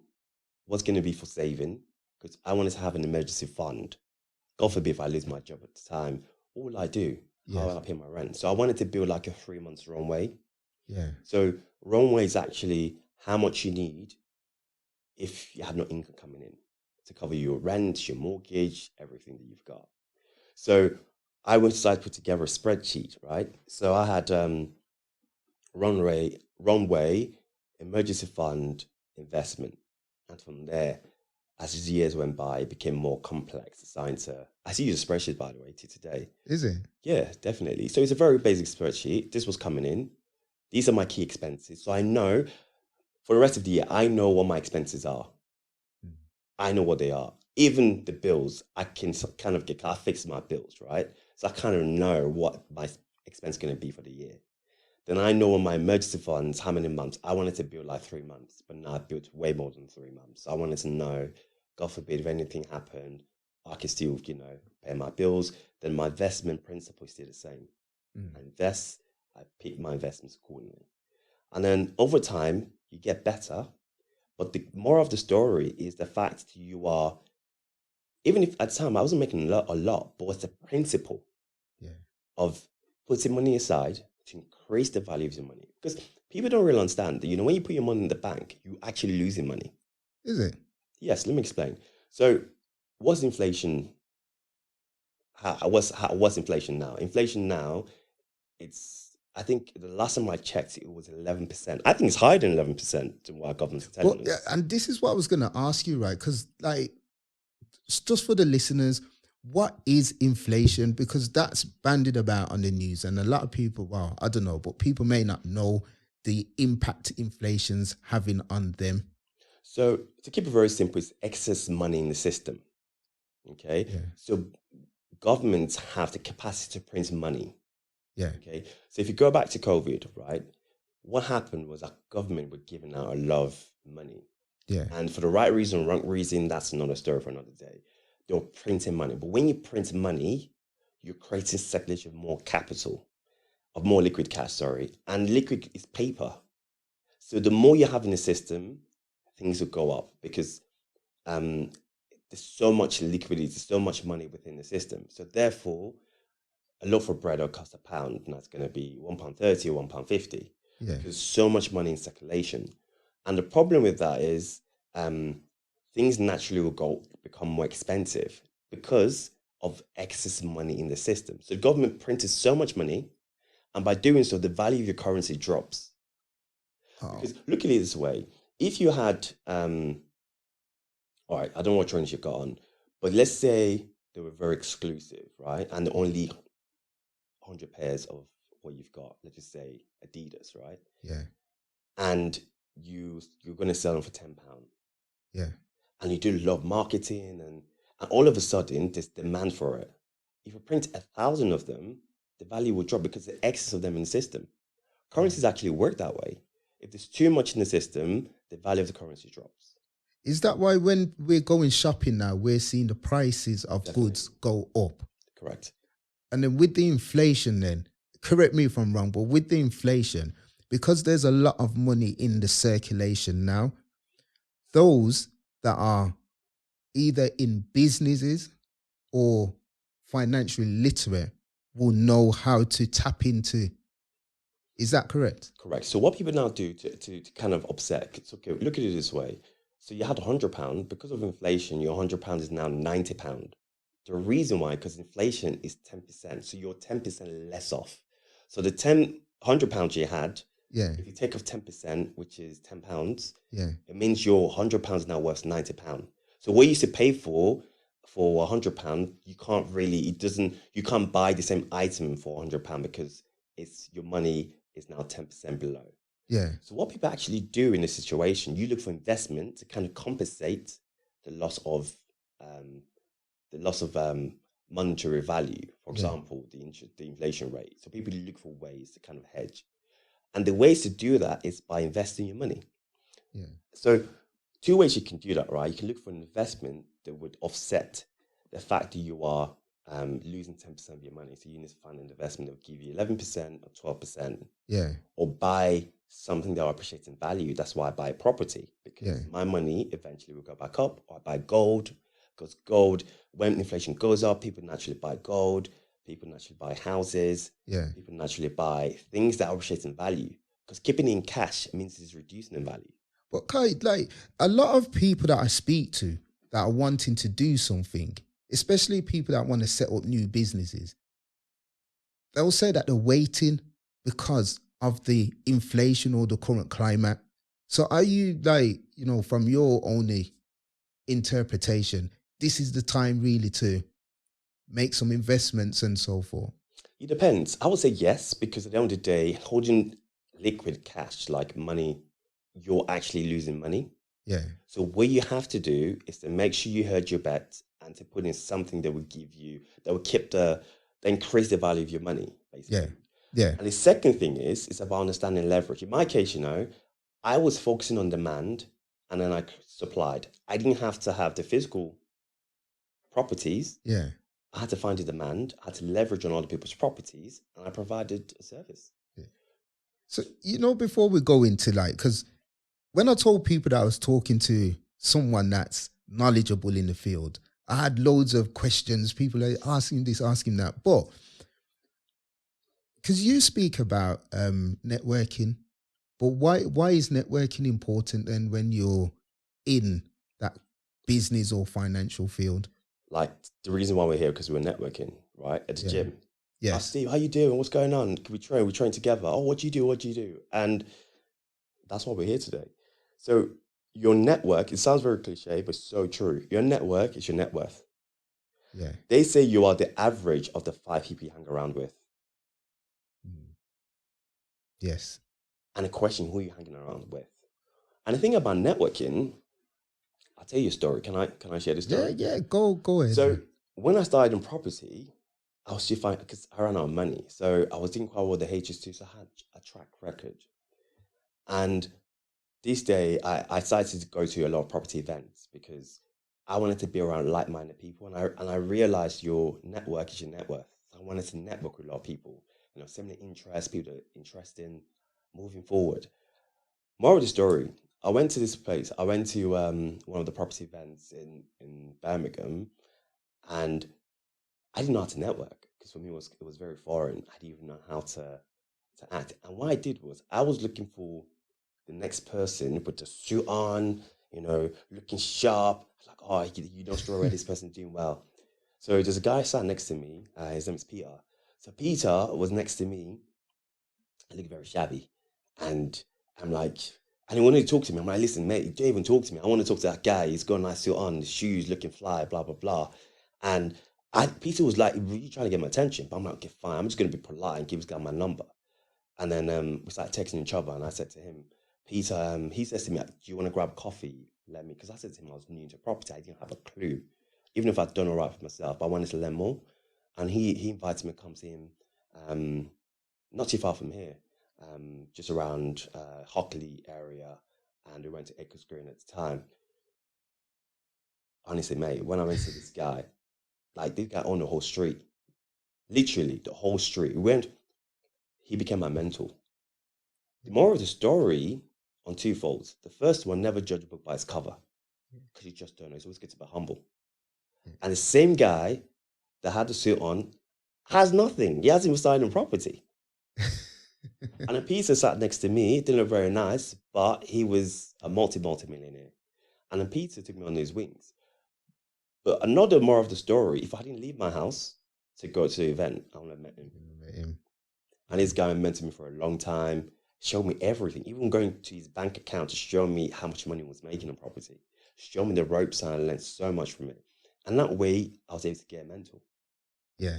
What's going to be for saving? Because I wanted to have an emergency fund. God forbid if I lose my job at the time, what will I do? How will I pay my rent? So I wanted to build like a 3 months runway. Yeah. So runway is actually how much you need if you have no income coming in to cover your rent, your mortgage, everything that you've got. So I decided to put together a spreadsheet, right? So I had runway, emergency fund, investment. And from there, as the years went by, it became more complex. I still use a spreadsheet, by the way, to today. Is it? Yeah, definitely. So it's a very basic spreadsheet. This was coming in. These are my key expenses. So I know for the rest of the year, I know what my expenses are. I know what they are. Even the bills, I can kind of I fix my bills, right? So I kind of know what my expense is going to be for the year. Then I know on my emergency funds, how many months. I wanted to build like 3 months, but now I've built way more than 3 months. So I wanted to know, God forbid, if anything happened, I can still, pay my bills. Then my investment principle is still the same. I invest, I pick my investments accordingly. And then over time, you get better. But the more of the story is the fact that you are, even if at the time I wasn't making a lot, but what's the principle Yeah. of putting money aside to increase the value of your money? Because people don't really understand that, you know, when you put your money in the bank, you're actually losing money. Is it? Yes, let me explain. So, what's inflation? What's inflation now? Inflation now, I think the last time I checked, it was 11%. I think it's higher than 11% to what our government's Well, telling yeah, us. and this is what I was going to ask you, right? Because, like, just for the listeners, what is inflation? Because that's bandied about on the news, and a lot of people, well, I don't know, but people may not know the impact inflation's having on them. So, to keep it very simple, it's excess money in the system. Okay. Yeah, So, governments have the capacity to print money. yeah, Okay. So, if you go back to COVID, right, what happened was our government were giving out a lot of money. yeah, And for the right reason, wrong reason, that's another story for another day. They were printing money. But when you print money, you're creating circulation of more capital, of more liquid cash, sorry. And liquid is paper. So the more you have in the system, things will go up because um, there's so much liquidity, there's so much money within the system. So therefore, a loaf of bread will cost £1, and that's going to be £1.30 or £1.50 yeah, because so much money in circulation. And the problem with that is things naturally will become more expensive because of excess money in the system. So the government printed so much money, and by doing so, the value of your currency drops. oh, Because look at it this way: if you had, all right, I don't know what trainers you've got on, but let's say they were very exclusive, right, and only 100 pairs of what you've got. Let's just say Adidas, right, yeah, and you're going to sell them for £10. yeah, And you do a lot of marketing, and all of a sudden there's demand for it. If you print 1,000 of them, the value will drop because the excess of them in the system. yeah. Currencies actually work that way. If there's too much in the system, the value of the currency drops. Is that why when we're going shopping now, we're seeing the prices of Definitely. goods go up? Correct. And then with the inflation, then, correct me if I'm wrong, but with the inflation, because there's a lot of money in the circulation now, those that are either in businesses or financially literate will know how to tap into. Is that correct? Correct. So what people now do to kind of upset, it's okay, look at it this way. So you had £100, because of inflation, your £100 is now £90. The reason why, because inflation is 10%, so you're 10% less off. So the £100 you had, Yeah, if you take off 10%, which is £10, yeah, it means your £100 now worth £90. So what you used to pay for £100, you can't really, you can't buy the same item for £100 because your money is now 10% below. yeah, So what people actually do in this situation, you look for investment to kind of compensate the loss of um, monetary value. For yeah, example, the inflation rate. So people look for ways to kind of hedge, and the ways to do that is by investing your money. yeah, So two ways you can do that, right? You can look for an investment that would offset the fact that you are losing 10% of your money. So you need to find an investment that will give you 11% or 12%, yeah, or buy something that will appreciate in value. That's why I buy property, yeah, because my money eventually will go back up. Or I buy gold, because gold, when inflation goes up, people naturally buy gold, people naturally buy houses, yeah. people naturally buy things that appreciate in value. Because keeping it in cash means it's reducing in value. But Kai, like a lot of people that I speak to that are wanting to do something, especially people that want to set up new businesses, they'll say that they're waiting because of the inflation or the current climate. So are you like, from your only interpretation, this is the time really to make some investments and so forth? It depends. I would say yes, because at the end of the day, holding liquid cash like money, you're actually losing money. Yeah, So what you have to do is to make sure you heard your bet and to put in something that will that will increase the value of your money, yeah, basically. yeah, And the second thing is about understanding leverage. In my case, I was focusing on demand and then I supplied. I didn't have to have the physical properties. yeah. I had to find the demand. I had to leverage on other people's properties, and I provided a service. Yeah. So, before we go into like, because when I told people that I was talking to someone that's knowledgeable in the field, I had loads of questions. People are asking this, asking that. But because you speak about networking, but why is networking important then when you're in that business or financial field? Like the reason why we're here because we're networking, right? At the Yeah. gym. Yes. Steve, how you doing? What's going on? Can we train? We train together. Oh, what do you do? What do you do? And that's why we're here today. So your network, it sounds very cliche, but so true. Your network is your net worth. Yeah. They say you are the average of the 5 people you hang around with. Yes. And a question, who are you hanging around with? And the thing about networking, I'll tell you a story. Can I share this story? Yeah. Go ahead. So when I started in property, I was still fine because I ran out of money. So I was doing quite well with the HS2, so I had a track record. And this day, I decided to go to a lot of property events because I wanted to be around like-minded people. And I realized your network is your net worth. I wanted to network with a lot of people, similar interests, people that are interested in moving forward. More of the story, I went to this place. I went to one of the property events in Birmingham, and I didn't know how to network because for me it was very foreign. I didn't even know how to act. And what I did was I was looking for the next person with the suit on, looking sharp. Like, oh, you don't straight away this person's doing well. So there's a guy sat next to me. His name is Peter. So Peter was next to me. I look very shabby, and I'm like, and he wanted to talk to me. I'm like, listen, mate, don't even talk to me. I want to talk to that guy. He's got a nice suit on, the shoes looking fly, blah blah blah. And Peter was like really trying to get my attention, but I'm like, okay, fine. I'm just gonna be polite and give this guy my number. And then we started texting each other, and I said to him, Peter, he says to me, do you want to grab coffee? Let me, because I said to him I was new to property. I didn't have a clue, even if I'd done all right for myself. But I wanted to learn more, and he invited me to come see him. Not too far from here, just around Hockley area, and we went to Acres Green at the time. Honestly, mate, when I went to this guy, like this guy owned the whole street, literally the whole street. He became my mentor. The moral of the story on two folds. The first one, never judge a book by its cover, because you just don't know. It's always good to be humble. And the same guy that had the suit on has nothing. He hasn't even started in property. And a Peter sat next to me, didn't look very nice, but he was a multi-millionaire. And then Peter took me on his wings. But another more of the story, if I didn't leave my house to go to the event, I would have met him. And this guy mentored me for a long time, showed me everything, even going to his bank account to show me how much money he was making on property, showed me the ropes, and I learned so much from it. And that way, I was able to get a mentor. Yeah.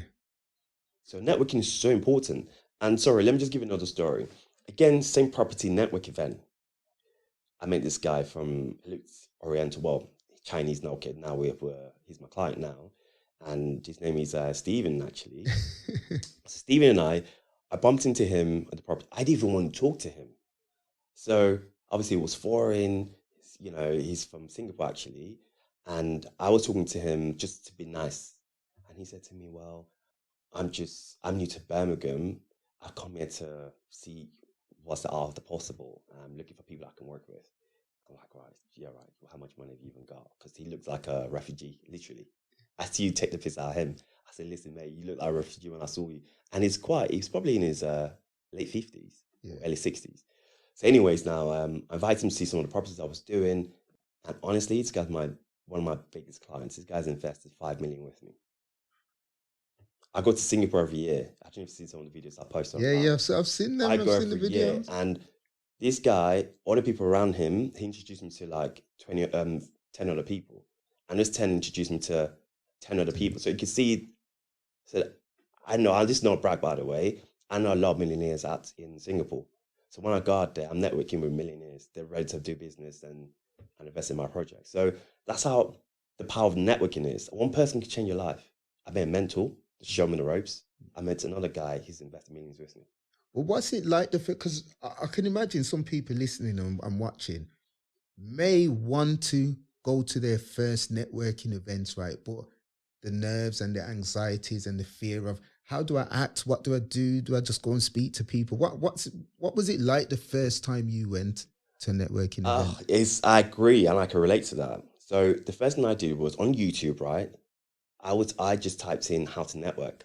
So networking is so important. And sorry, let me just give you another story. Again, same property network event. I met this guy from Oriental, well, Chinese now, okay, now he's my client now. And his name is Steven, actually. Steven and I bumped into him at the property. I didn't even want to talk to him. So obviously it was foreign, he's from Singapore actually. And I was talking to him just to be nice. And he said to me, well, I'm new to Birmingham. I've come here to see what's the art of the possible. I'm looking for people I can work with. I'm like, right, yeah, right. Well, how much money have you even got? Because he looks like a refugee, literally. I see you take the piss out of him. I said, listen, mate, you look like a refugee when I saw you. And he's probably in his late 50s, early 60s. So anyways, now I invited him to see some of the properties I was doing. And honestly, this guy's one of my biggest clients. This guy's invested 5 million with me. I go to Singapore every year. I don't know if you've seen some of the videos I post on. Yeah. So I've seen them. I've seen the videos. And this guy, all the people around him, he introduced me to like 10 other people. And those 10 introduced me to 10 other people. So you can see, I know, this is not a brag, by the way. I know a lot of millionaires out in Singapore. So when I go out there, I'm networking with millionaires. They're ready to do business and invest in my project. So that's how the power of networking is. One person can change your life. I met a mentor to show me the ropes. I met another guy, he's invested millions with me. Well, what's it like? Because I can imagine some people listening and watching may want to go to their first networking events, right? But the nerves and the anxieties and the fear of how do I act? What do I do? Do I just go and speak to people? What was it like the first time you went? to a networking event? I agree, and I can relate to that. So the first thing I did was on YouTube, right? I just typed in how to network.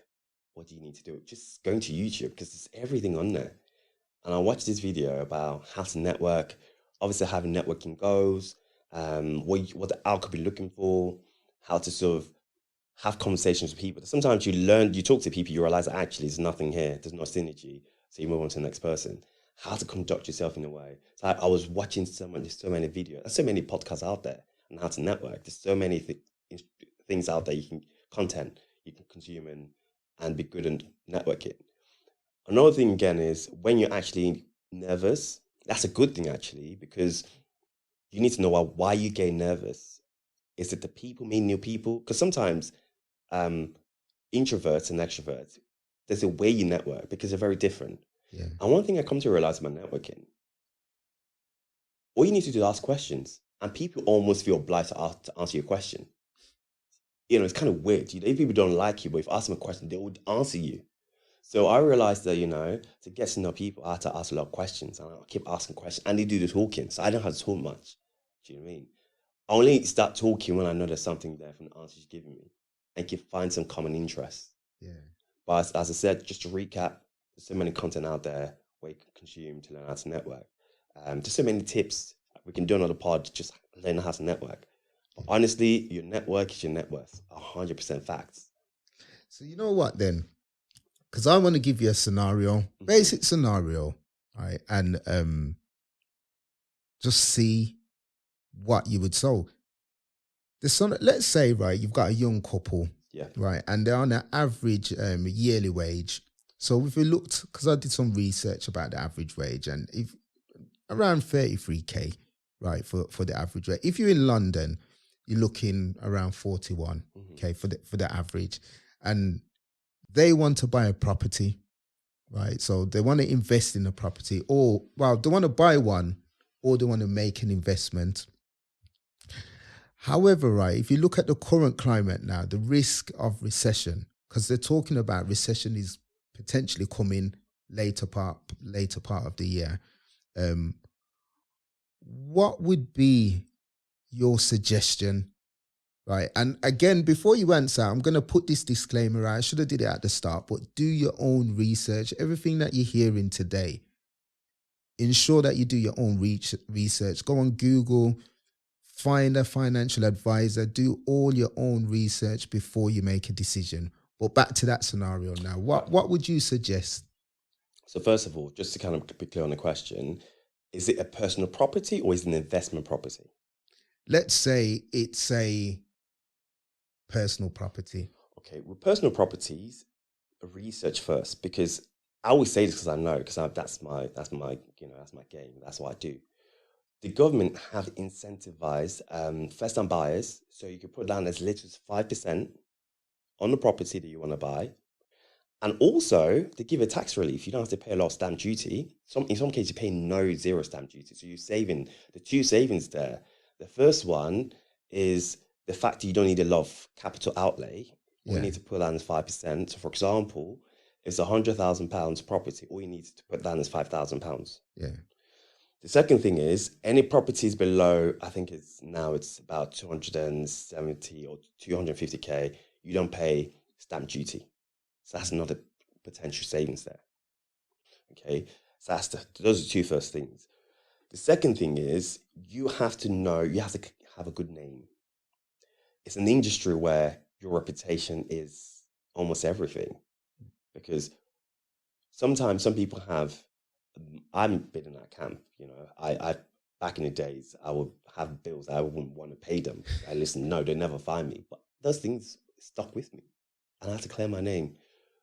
What do you need to do? Just going to YouTube because there's everything on there. And I watched this video about how to network, obviously having networking goals, what the owl could be looking for, how to sort of have conversations with people. Sometimes you talk to people, you realize that actually there's nothing here, there's no synergy. So you move on to the next person. How to conduct yourself in a way. So I was watching so many videos, there's so many podcasts out there on how to network. There's so many things out there content you can consume and be good at networking. Another thing again is when you're actually nervous, that's a good thing actually, because you need to know why you get nervous. Is it the people, meeting new people? Because sometimes introverts and extroverts, there's a way you network because they're very different. Yeah. And one thing I come to realize about networking, all you need to do is ask questions, and people almost feel obliged to answer your question. You know, it's kind of weird. If people don't like you, but if you ask them a question, they would answer you. So I realized that, to get to know people, I had to ask a lot of questions, and I keep asking questions, and they do the talking. So I don't have to talk much. Do you know what I mean? I only start talking when I know there's something there from the answers you're giving me, and can find some common interests. Yeah. But as I said, just to recap, there's so many content out there where you can consume to learn how to network. There's so many tips. We can do another pod, just learn how to network. But honestly, your network is your net worth, 100% facts. So you know what then? Because I want to give you a scenario, basic scenario, right? And just see what you would solve. Let's say, right, you've got a young couple, Yeah. right, and they're on an average yearly wage. So if we looked, because I did some research about the average wage, and if around 33k, right, for the average rate. If you're in London, you're looking around 41k for the average, and they want to buy a property, right? So they want to invest in a property, or they want to buy one, or they want to make an investment. However, right, if you look at the current climate now, the risk of recession, because they're talking about recession is potentially coming later part of the year. What would be your suggestion, right? And again, before you answer, I'm going to put this disclaimer out. I should have did it at the start, but do your own research. Everything that you're hearing today, ensure that you do your own research. Go on Google, find a financial advisor, do all your own research before you make a decision. But back to that scenario now. What would you suggest? So first of all, just to kind of be clear on the question, is it a personal property or is it an investment property? Let's say it's a personal property. Okay, with personal properties, research first, because I always say this because I know, because that's my game. That's what I do. The government have incentivized first-time buyers, so you can put down as little as 5% on the property that you want to buy, and also they give a tax relief. You don't have to pay a lot of stamp duty. In some cases, you pay zero stamp duty. So you're saving the two savings there. The first one is the fact that you don't need a lot of capital outlay. All you need to put down is 5%. So for example, if it's £100,000 property, all you need to put down is £5,000. Yeah. The second thing is any properties below, I think it's about 270 or 250k, you don't pay stamp duty. So that's another potential savings there. Okay, so those are two first things. The second thing is you have to have a good name. It's an industry where your reputation is almost everything, because sometimes some people I've been in that camp, I back in the days, I would have bills, I wouldn't want to pay them. No, they never find me. But those things stuck with me, and I had to clear my name.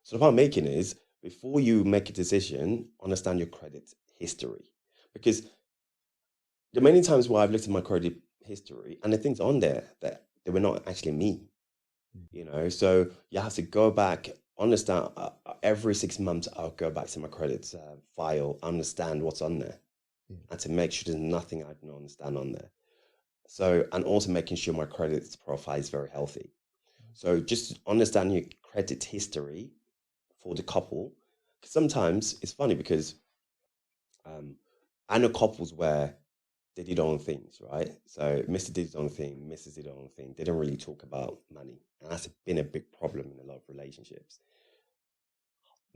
So the point I'm making is, before you make a decision, understand your credit history. Because there are many times where I've looked at my credit history and the things on there that they were not actually me. So you have to go back, understand, every 6 months, I'll go back to my credit file, understand what's on there, and to make sure there's nothing I don't understand on there. So, and also making sure my credit profile is very healthy. So just understand your credit history for the couple. Sometimes it's funny because I know couples where they did their own things, right? So Mr. did his own thing, Mrs. did their own thing. They don't really talk about money. And that's been a big problem in a lot of relationships.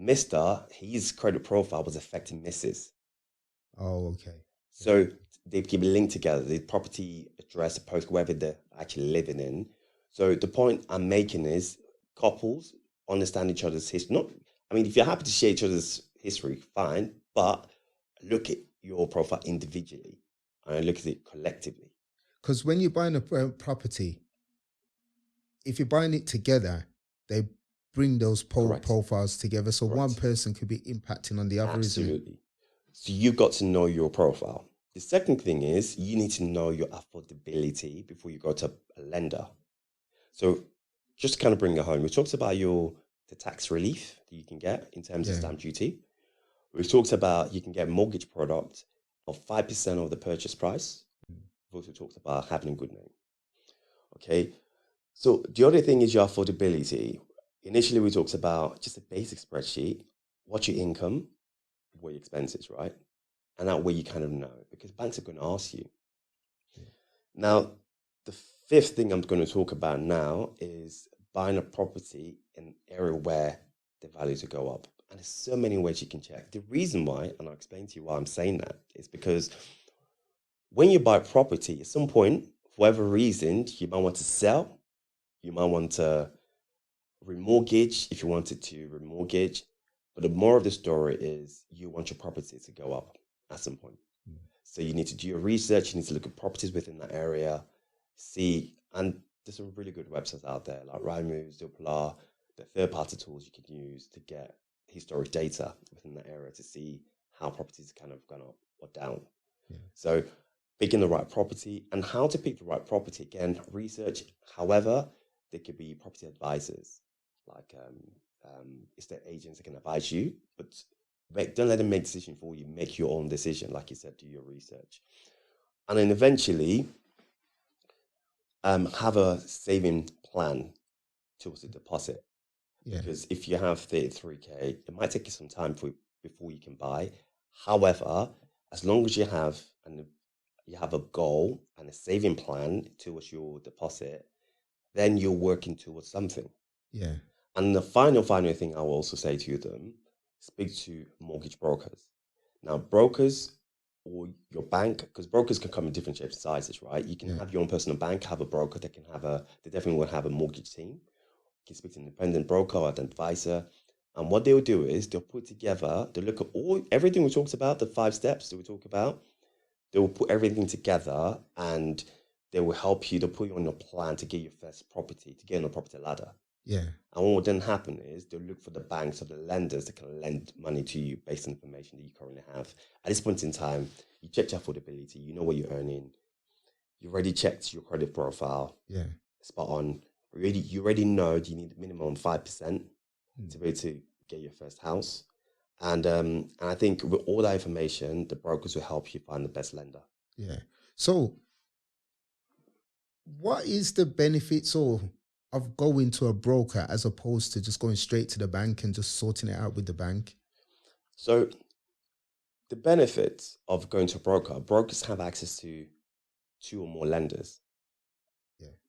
Mr., his credit profile was affecting Mrs. Oh, okay. So they keep linked together, the property address, the post, wherever they're actually living in. So the point I'm making is couples understand each other's history. Not, I mean, if you're happy to share each other's history, fine, but look at your profile individually and look at it collectively. Because when you're buying a property, if you're buying it together, they bring those profiles together. So one person could be impacting on the other. Absolutely. So you've got to know your profile. The second thing is you need to know your affordability before you go to a lender. So just to kind of bring it home, we talked about the tax relief that you can get in terms of stamp duty. We talked about you can get a mortgage product of 5% of the purchase price. We've also talked about having a good name. Okay. So the other thing is your affordability. Initially, we talked about just a basic spreadsheet. What's your income? What are your expenses, right? And that way you kind of know, because banks are going to ask you. Now, the fifth thing I'm going to talk about now is buying a property in an area where the values will go up. And there's so many ways you can check. The reason why, and I'll explain to you why I'm saying that, is because when you buy property, at some point, for whatever reason, you might want to sell, you might want to remortgage if you wanted to remortgage. But the more of the story is you want your property to go up at some point. So you need to do your research, you need to look at properties within that area, see, and there's some really good websites out there like Rightmove, Zoopla, the third-party tools you can use to get historic data within that area to see how properties kind of gone up or down. So picking the right property and how to pick the right property, again, research. However, there could be property advisors like estate agents that can advise you, but don't let them make a decision for you. Make your own decision. Like you said, do your research. And then eventually have a saving plan towards the deposit. Because if you have 33K, it might take you some time before you can buy. However, as long as you have a goal and a saving plan towards your deposit, then you're working towards something. And the final thing I will also say to them, speak to mortgage brokers. Now, brokers or your bank, because brokers can come in different shapes and sizes, right? You can have your own personal bank, have a broker that can they definitely will have a mortgage team. You can speak to an independent broker or an advisor. And what they'll do is they'll put together, they'll look at everything we talked about, the 5 steps that we talk about. They will put everything together and they will help you, they'll put you on a plan to get your first property, to get on a property ladder. And what will then happen is they'll look for the banks or the lenders that can lend money to you based on information that you currently have. At this point in time, you checked your affordability, you know what you're earning, you already checked your credit profile, spot on. You already know you need minimum 5% to be able to get your first house. And I think with all that information, the brokers will help you find the best lender. So what is the benefits of going to a broker as opposed to just going straight to the bank and just sorting it out with the bank? So the benefits of going to a broker, brokers have access to 2 or more lenders.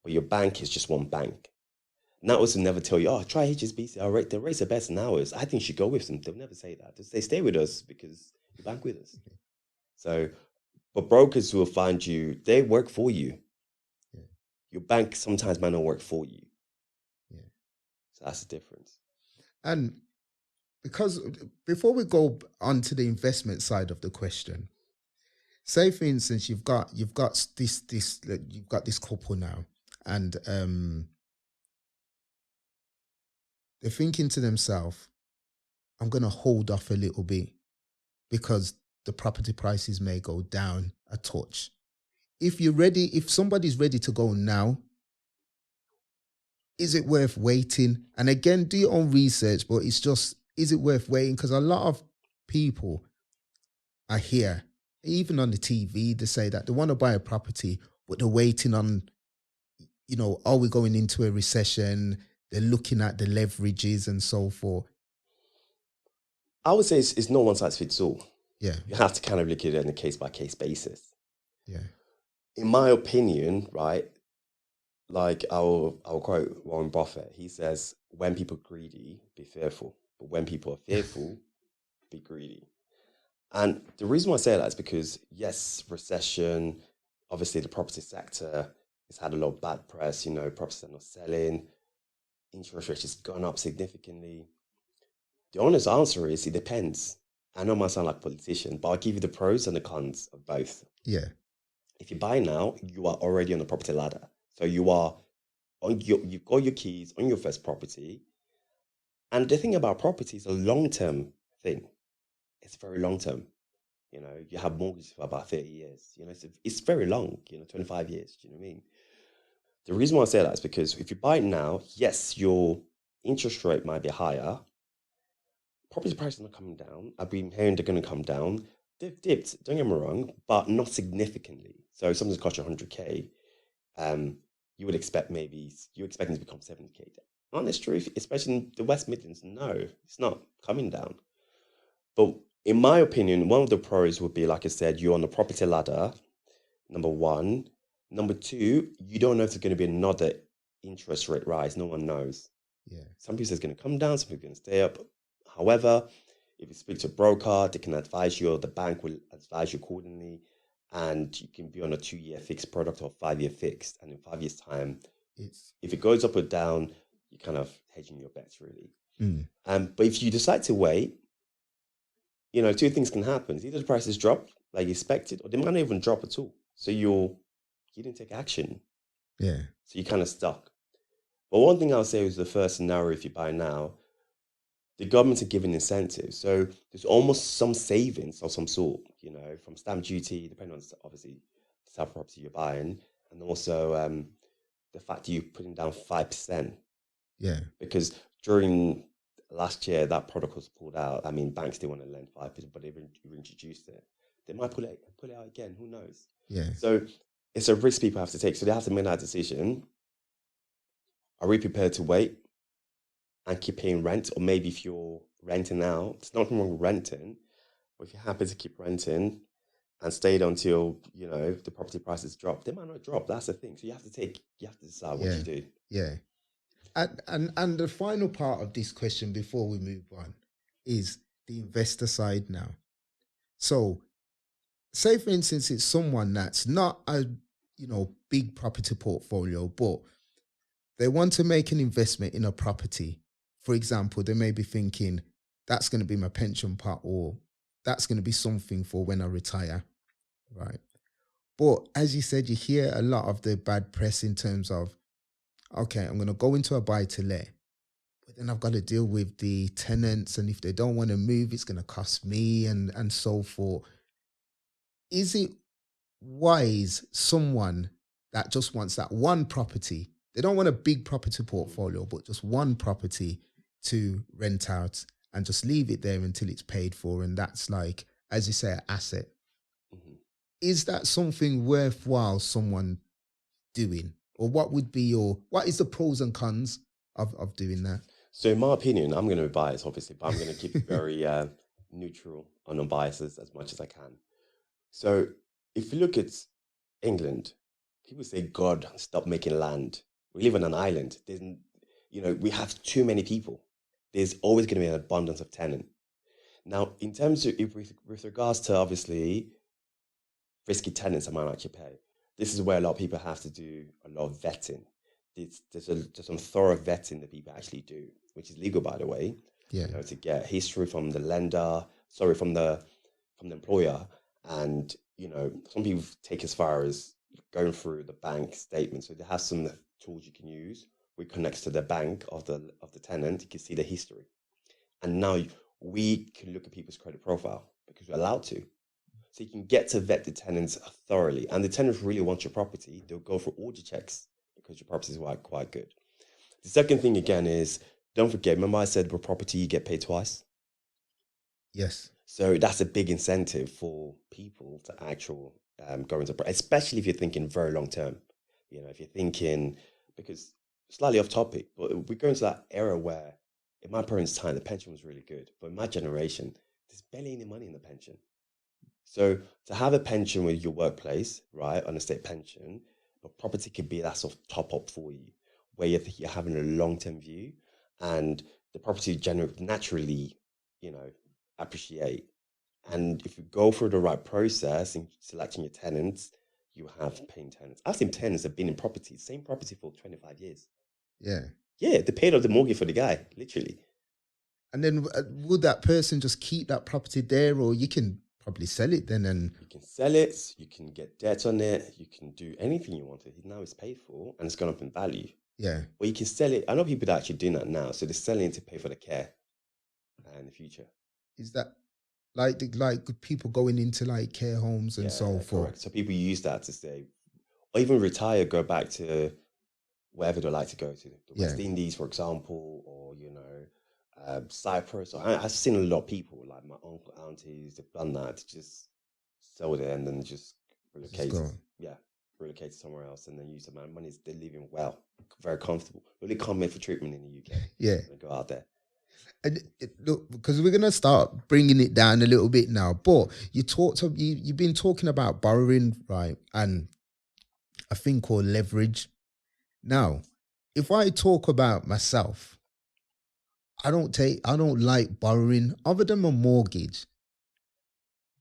But your bank is just one bank. And that also never tell you, try HSBC, the rates are better than ours. I think you should go with them. They'll never say that. They stay with us because you bank with us. So, but brokers will find you, they work for you. Your bank sometimes might not work for you. So that's the difference. And because before we go on to the investment side of the question, say for instance you've got this couple now, and they're thinking to themselves, I'm going to hold off a little bit because the property prices may go down a touch. If somebody's ready to go now, is it worth waiting? And again, do your own research, but it's just, is it worth waiting? Because a lot of people I hear, even on the TV, they say that they want to buy a property, but they're waiting on, are we going into a recession? They're looking at the leverages and so forth. I would say it's not one size fits all. You have to kind of look at it on a case-by-case basis. Yeah. In my opinion, right, like I'll quote Warren Buffett. He says, "When people are greedy, be fearful. But when people are fearful, be greedy." And the reason why I say that is because, yes, recession, obviously the property sector has had a lot of bad press, properties are not selling, interest rates has gone up significantly. The honest answer is it depends. I know I might sound like a politician, but I'll give you the pros and the cons of both. Yeah. If you buy now, you are already on the property ladder. So you've got your keys on your first property. And the thing about property is a long-term thing. It's very long-term. You have mortgages for about 30 years. It's very long, 25 years. Do you know what I mean? The reason why I say that is because if you buy it now, yes, your interest rate might be higher. Property prices are not coming down. I've been hearing they're going to come down. They've dipped, don't get me wrong, but not significantly. So if something's cost you 100K, you would expect you're expecting to become 70K. Honest truth, especially in the West Midlands, no, it's not coming down. But in my opinion, one of the pros would be, like I said, you're on the property ladder, number one. Number two, you don't know if there's going to be another interest rate rise. No one knows. Yeah. Some people say it's going to come down, some people are going to stay up. However, if you speak to a broker, they can advise you, or the bank will advise you accordingly. And you can be on a 2-year fixed product or 5-year fixed. And in 5 years' time, if it goes up or down, you're kind of hedging your bets, really. But if you decide to wait, two things can happen. Either the prices drop like you expected, or they might not even drop at all. So you didn't take action. Yeah. So you're kind of stuck. But one thing I'll say is the first scenario, if you buy now, the government are giving incentives. So there's almost some savings of some sort, from stamp duty, depending on, obviously, the type of property you're buying. And also the fact that you're putting down 5%. Yeah. Because during last year, that product was pulled out. I mean, banks didn't want to lend 5%, but they've introduced it. They might pull it out again. Who knows? Yeah. So it's a risk people have to take. So they have to make that decision. Are we prepared to wait and keep paying rent? Or maybe if you're renting out, it's nothing wrong with renting, but if you're happy to keep renting and stayed until, the property prices drop, they might not drop. That's the thing. So you have to decide what you do. Yeah. And the final part of this question before we move on is the investor side now. So say, for instance, it's someone that's not a, big property portfolio, but they want to make an investment in a property. For example, they may be thinking, that's going to be my pension pot, or that's going to be something for when I retire, right? But as you said, you hear a lot of the bad press in terms of, okay, I'm going to go into a buy-to-let, but then I've got to deal with the tenants, and if they don't want to move, it's going to cost me and so forth. Is it wise someone that just wants that one property, they don't want a big property portfolio, but just one property to rent out and just leave it there until it's paid for, and that's, like, as you say, an asset? Mm-hmm. Is that something worthwhile someone doing? Or what is the pros and cons of doing that? So in my opinion, I'm going to be biased, obviously, but I'm going to keep it very neutral and unbiased as much as I can. So if you look at England, people say, God, stop making land. We live on an island. We have too many people. There's always going to be an abundance of tenant. Now, in terms of, with regards to, obviously, risky tenants, I might actually pay. This is where a lot of people have to do a lot of vetting. There's some thorough vetting that people actually do, which is legal, by the way. Yeah. To get history from the from the employer, and some people take as far as going through the bank statement. So they have some tools you can use, which connects to the bank of the tenant. You can see the history, and now we can look at people's credit profile because we're allowed to. So you can get to vet the tenants thoroughly, and the tenants really want your property. They'll go for all the checks because your property is quite good. The second thing again is, don't forget, remember I said with property you get paid twice? Yes. So that's a big incentive for people to go into, especially if you're thinking very long term. If you're thinking, because slightly off topic, but we're going to that era where in my parents' time, the pension was really good. But in my generation, there's barely any money in the pension. So to have a pension with your workplace, right, on a state pension, but property could be that sort of top up for you, where you're having a long-term view, and the property naturally, you know, appreciate. And if you go through the right process in selecting your tenants, you have paying tenants. I've seen tenants that have been in property, same property for 25 years. Yeah. Yeah, they paid off the mortgage for the guy, literally. And then would that person just keep that property there, or you can probably sell it then? And You can sell it, you can get debt on it, you can do anything you want. Now it's paid for and it's gone up in value. yeah, Or you can sell it. I know people that are actually doing that now. So they're selling it to pay for the care in the future. is that like people going into like care homes and Yeah, so forth? correct. So people use that to say, or even retire, go back to wherever they like to go to, the West Indies, for example, or Cyprus. Or I've seen a lot of people, like my uncle, aunties, they've done that to just sell it and then just relocate. Relocate somewhere else and then use the amount of money. They're living well, very comfortable. Really can't make for treatment in the UK. Yeah, go out there. And look, because we're gonna start bringing it down a little bit now. But you've been talking about borrowing, right? And a thing called leverage. Now, if I talk about myself, I don't like borrowing other than my mortgage.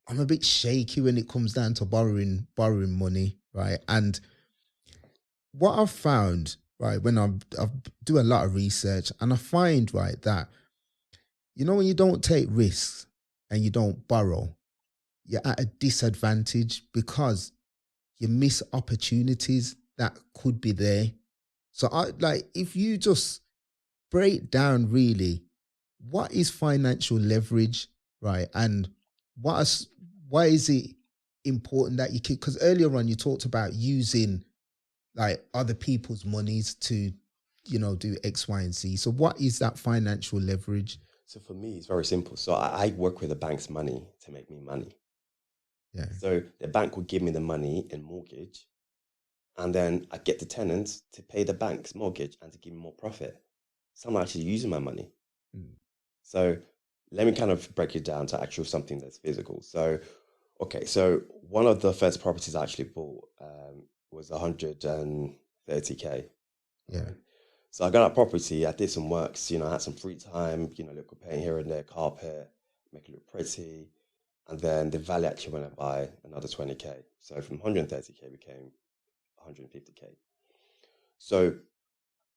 I'm a bit shaky when it comes down to borrowing money, right? And what I've found, right, when I do a lot of research, and I find, right, that when you don't take risks and you don't borrow, you're at a disadvantage because you miss opportunities that could be there. So if you just break down really what is financial leverage, right? And why is it important that you keep, because earlier on you talked about using like other people's monies to, do X, Y, and Z. So what is that financial leverage? So for me, it's very simple. So I work with the bank's money to make me money. Yeah. So the bank will give me the money in mortgage, and then I get the tenants to pay the bank's mortgage and to give me more profit. So I'm actually using my money. So let me kind of break it down to actual something that's physical. So, okay, so one of the first properties I actually bought was 130K. Yeah. Right? So I got that property, I did some works, I had some free time, little paint here and there, carpet, make it look pretty. And then the value actually went up by another 20K. So from 130K became 150K. So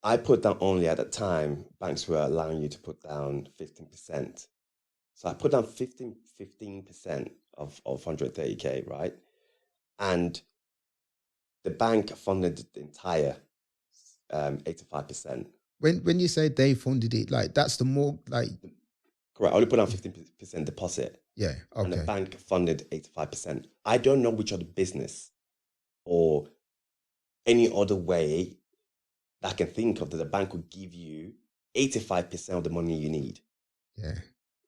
I put down only at the time, banks were allowing you to put down 15%. So I put down 15% of 130K, right? And the bank funded the entire 85%. When you say they funded it, like that's the more like... Correct. I only put down 15% deposit. Yeah. Okay. And the bank funded 85%. I don't know which other business or any other way that I can think of that the bank would give you 85% of the money you need. Yeah.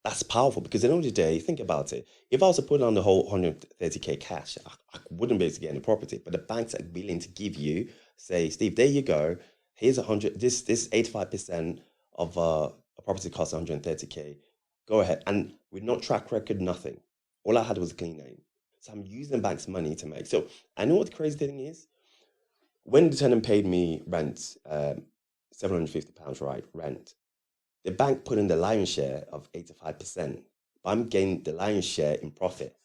That's powerful because at the end of the day, think about it. If I was to put on the whole 130K cash, I wouldn't be able to get any property. But the banks are willing to give you, say, Steve, there you go. Here's 100. This 85% of a property costs 130K. Go ahead. And with no track record, nothing. All I had was a clean name. So I'm using the bank's money to make. So I know what the crazy thing is. When the tenant paid me rent, £750, right, rent, the bank put in the lion's share of 85%. But I'm getting the lion's share in profit.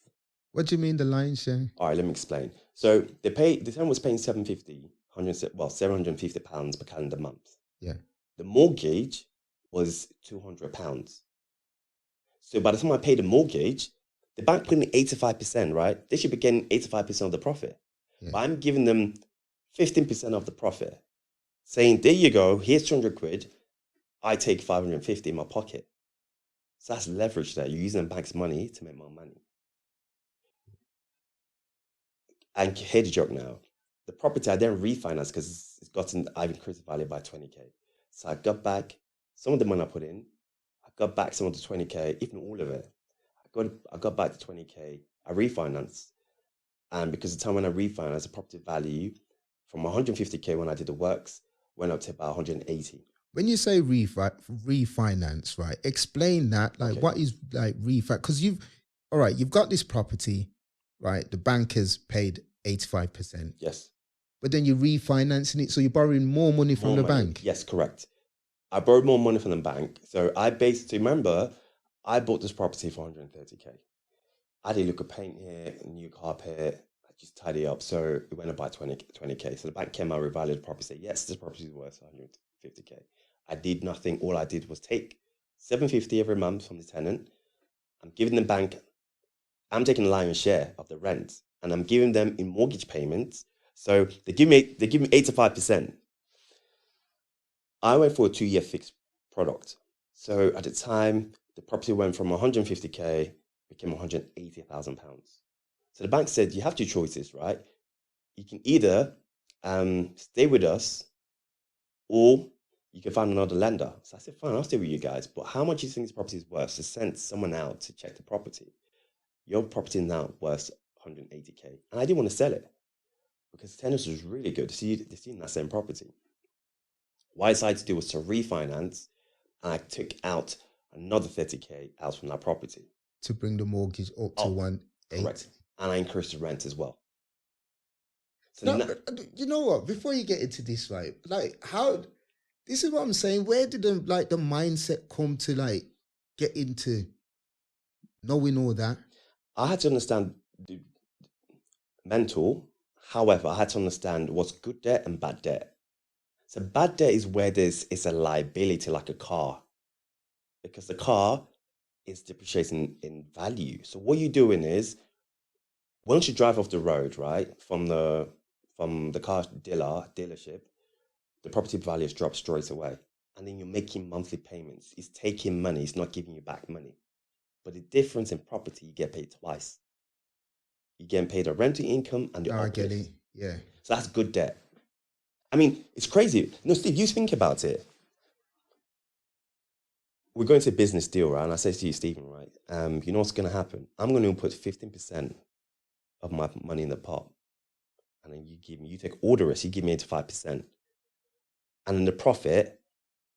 What do you mean the lion's share? All right, let me explain. So the tenant was paying £750 per calendar month. Yeah. The mortgage was £200. So by the time I paid the mortgage, the bank put in 85%, right? They should be getting 85% of the profit. Yeah. But I'm giving them 15% of the profit, saying, there you go, here's 200 quid. I take 550 in my pocket. So that's leverage there. You're using the bank's money to make more money. And hear the joke now. The property I then refinanced because I've increased the value by 20K. So I got back some of the money I put in. I got back some of the 20K, even all of it. I got back to 20K. I refinanced. And because the time when I refinanced, the property value from 150K when I did the works went up to about 180. When you say refinance, right? Explain that. Like, okay. What is like refinance? Because you've got this property, right? The bank has paid 85%. Yes. But then you're refinancing it, so you're borrowing more money from More the money. bank. Yes, correct. I borrowed more money from the bank. So I basically, remember, I bought this property for 130K. I did a look at paint here, a new carpet, I just tidy up. So it went up by 20K. So the bank came out, revalued the property, said, yes, this property is worth 150K. I did nothing. All I did was take 750 every month from the tenant. I'm giving the bank, I'm taking a lion's share of the rent, and I'm giving them in mortgage payments. So they give me 85%. I went for a 2-year fixed product. So at the time, the property went from 150K, became 180,000 pounds. So the bank said, you have two choices, right? You can either stay with us, or you can find another lender. So I said, fine, I'll stay with you guys. But how much do you think this property is worth? So send someone out to check the property. Your property now worth 180K. And I didn't want to sell it because the tenants was really good. They're seeing that same property. What I decided to do was to refinance, and I took out another 30K out from that property. To bring the mortgage up to 180. Correct. And I increased the rent as well. So now, you know what? Before you get into this, right? Like, how? This is what I'm saying. Where did the mindset come to get into knowing all that? I had to understand the mental. However, I had to understand what's good debt and bad debt. So bad debt is where it's a liability, like a car, because the car is depreciating in value. So what you're doing is, once you drive off the road, right, from the car dealership, the property value has dropped straight away, and then you're making monthly payments. It's taking money. It's not giving you back money. But the difference in property, you get paid twice. You're getting paid a rental income and the uplift. I get it. Yeah. So that's good debt. I mean, it's crazy. No, Steve, you think about it. We're going to a business deal, right? And I say to you, Stephen, right? You know what's going to happen? I'm going to put 15% of my money in the pot, and then you take all the risk. You give me 85%, and in the profit,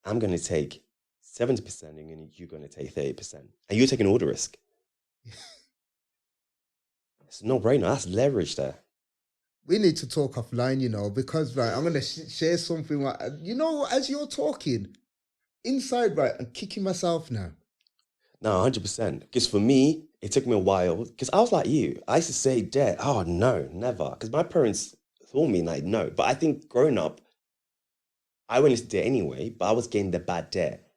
I'm going to take 70%, and you're going to take 30%, and you're taking all the risk. It's a no-brainer. That's leverage there. We need to talk offline, because I'm going to share something. As you're talking, inside, right, I'm kicking myself now. No, 100%. Because for me, it took me a while. Because I was like you. I used to say debt. Oh, no, never. Because my parents told me, no. But I think growing up, I went into debt anyway, but I was getting the bad debt.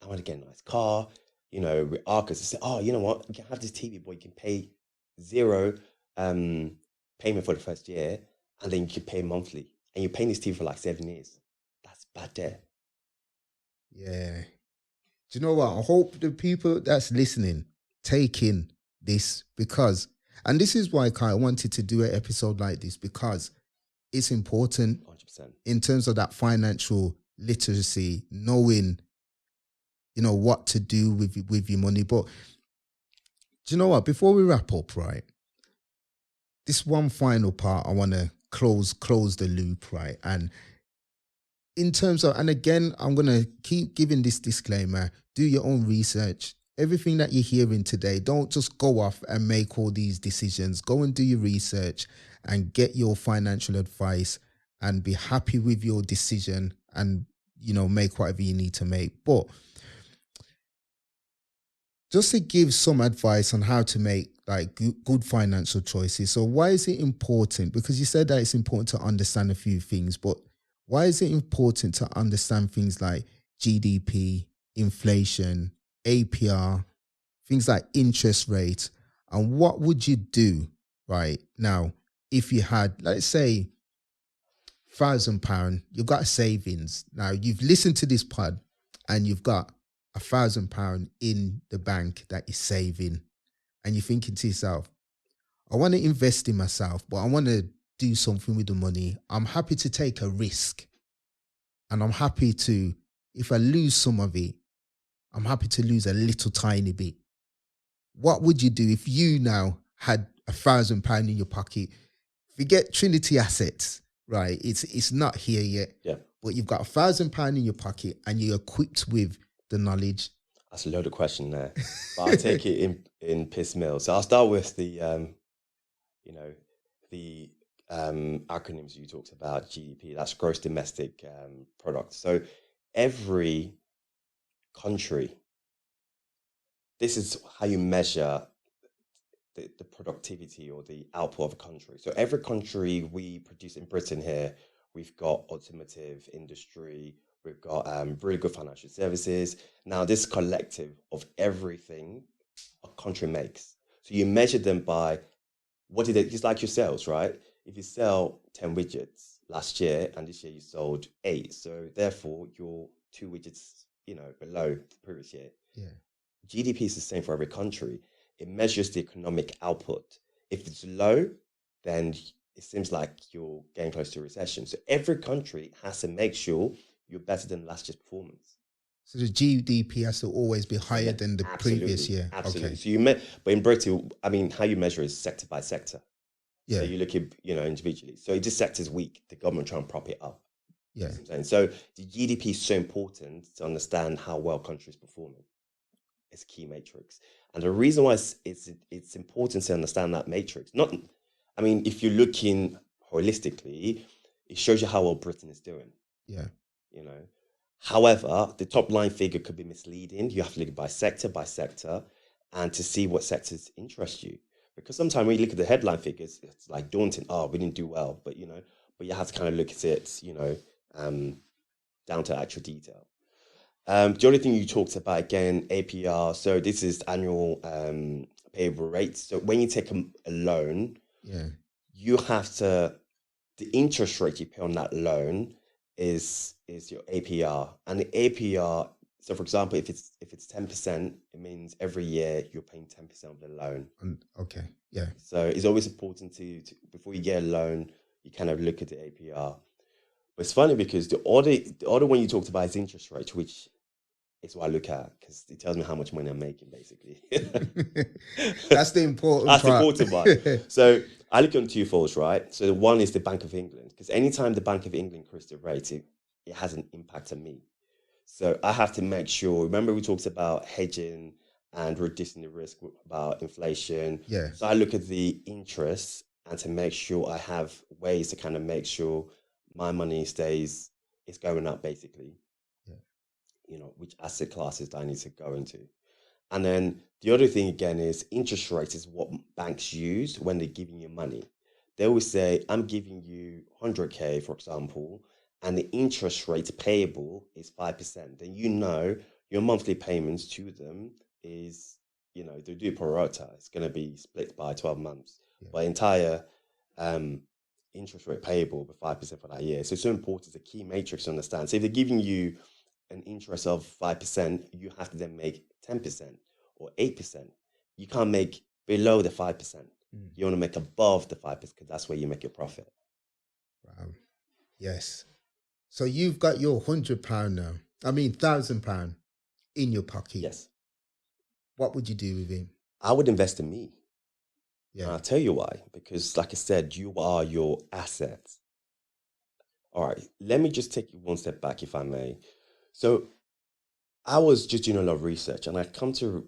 I want to get a nice car, with Arcus. I said, oh, you know what? You can have this TV, boy. You can pay 0 payment for the first year, and then you can pay monthly. And you're paying this TV for 7 years. That's bad debt. Yeah. Do you know what? I hope the people that's listening take in this, because, and this is why I wanted to do an episode like this, because it's important 100%. In terms of that financial literacy, knowing, what to do with your money. But do you know what? Before we wrap up, right? This one final part, I want to close the loop, right? And in terms of, and again, I'm going to keep giving this disclaimer, do your own research. Everything that you're hearing today, don't just go off and make all these decisions. Go and do your research and get your financial advice and be happy with your decision and, make whatever you need to make. But just to give some advice on how to make good financial choices. So why is it important? Because you said that it's important to understand a few things, but why is it important to understand things like GDP, inflation, APR, things like interest rates? And what would you do right now if you had, let's say, £1,000, you've got a savings. Now you've listened to this pod and you've got £1,000 in the bank that you're saving, and you're thinking to yourself, I want to invest in myself, but I want to do something with the money. I'm happy to take a risk, and I'm happy to, if I lose some of it, I'm happy to lose a little tiny bit. What would you do if you now had £1,000 in your pocket? Forget Trinity Assets, right? It's not here yet. Yeah. But you've got £1,000 in your pocket and you're equipped with the knowledge. That's a loaded question there, but I'll take it in piecemeal. So I'll start with the you know, the acronyms you talked about, GDP, that's gross domestic product. So every country, this is how you measure the productivity or the output of a country. So every country we produce in Britain here, we've got automotive industry, we've got really good financial services. Now, this collective of everything a country makes. So you measure them by what did it, just like your sales, right? If you sell 10 widgets last year and this year you sold 8, so therefore you're 2 widgets, below the previous year. Yeah. GDP is the same for every country. It measures the economic output. If it's low, then it seems like you're getting close to a recession. So every country has to make sure you're better than last year's performance. So the GDP has to always be higher than the previous year. Absolutely. Okay. But in Britain, I mean, how you measure is sector by sector. Yeah. So you look at, individually. So if this sector's weak, the government try and prop it up. Yeah. You know what I'm saying? So the GDP is so important to understand how well countries performing. It's a key matrix. And the reason why it's important to understand that matrix, if you're looking holistically, it shows you how well Britain is doing. Yeah. However, the top line figure could be misleading. You have to look by sector, and to see what sectors interest you. Because sometimes when you look at the headline figures, it's like daunting. Oh, we didn't do well, but you have to kind of look at it, down to actual detail. The only thing you talked about again, APR. So this is annual payable rates. So when you take a loan, you have to, the interest rate you pay on that loan is your APR, and the APR. So for example, if it's 10%, it means every year you're paying 10% of the loan. Okay, yeah. So it's always important to before you get a loan, you kind of look at the APR. But it's funny because the other one you talked about is interest rate, which is what I look at because it tells me how much money I'm making, basically. That's the important part. That's the important part. So I look on two folds, right? So the one is the Bank of England, because anytime the Bank of England increases the rate, it has an impact on me. So I have to make sure, remember we talked about hedging and reducing the risk about inflation. Yeah. So I look at the interest and to make sure I have ways to kind of make sure my money is going up, basically. Which asset classes do I need to go into? And then the other thing again is interest rates is what banks use when they're giving you money. They always say, I'm giving you 100K, for example, and the interest rate payable is 5%. Then your monthly payments to them is, they do pro rata. It's going to be split by 12 months. Yeah. But entire interest rate payable by 5% for that year. So it's so important. It's a key matrix to understand. So if they're giving you an interest of 5%, you have to then make 10% or 8%. You can't make below the 5%. You want to make above the 5% because that's where you make your profit. Wow. Yes. So you've got your £100 now. £1,000 in your pocket. Yes. What would you do with it? I would invest in me. Yeah. And I'll tell you why. Because like I said, you are your assets. All right. Let me just take you one step back, if I may. So I was just doing a lot of research and I come to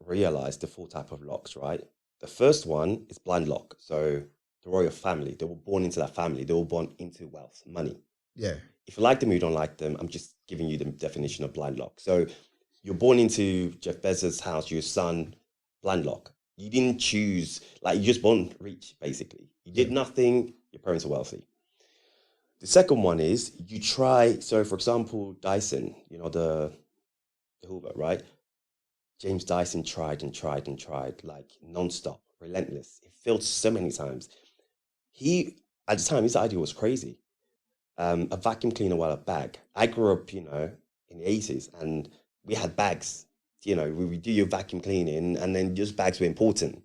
realize the 4 types of locks, right? The first one is blind lock. So the royal family, they were born into that family. They were born into wealth, money. Yeah. If you like them, you don't like them. I'm just giving you the definition of blind lock. So you're born into Jeff Bezos' house, your son, blind lock. You didn't choose, you're just born rich, basically. You did nothing, your parents are wealthy. The second one is you try, so for example, Dyson, the Hoover, right? James Dyson tried and tried and tried, non-stop, relentless. It failed so many times. At the time, his idea was crazy. A vacuum cleaner while a bag. I grew up, in the 80s and we had bags. We would do your vacuum cleaning and then just bags were important.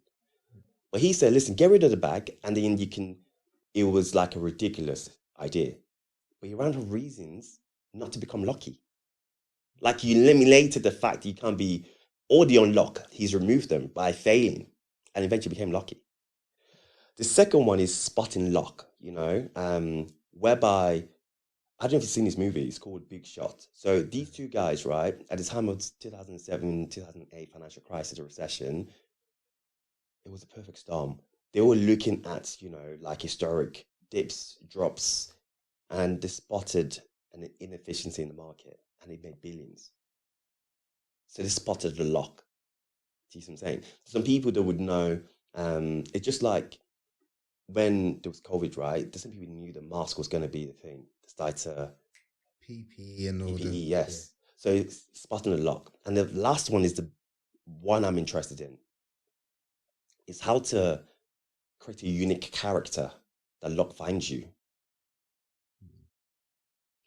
But he said, listen, get rid of the bag and then it was like a ridiculous idea. But he ran out of reasons not to become lucky. He eliminated the fact that you can't be, or the unlock, he's removed them by failing and eventually became lucky. The second one is spotting luck, whereby, I don't know if you've seen this movie, it's called Big Shot. So these two guys, right, at the time of 2007, 2008 financial crisis or recession, it was a perfect storm. they were looking at, like historic dips, drops, and they spotted an inefficiency in the market and it made billions. So they spotted the lock. Do you see what I'm saying? Some people that would know, it's just like when there was COVID, right? Some people knew the mask was going to be the thing. They started to PPE and all PPE, the yes. So it's spotting the lock. And the last one is the one I'm interested in. Is how to create a unique character that lock finds you.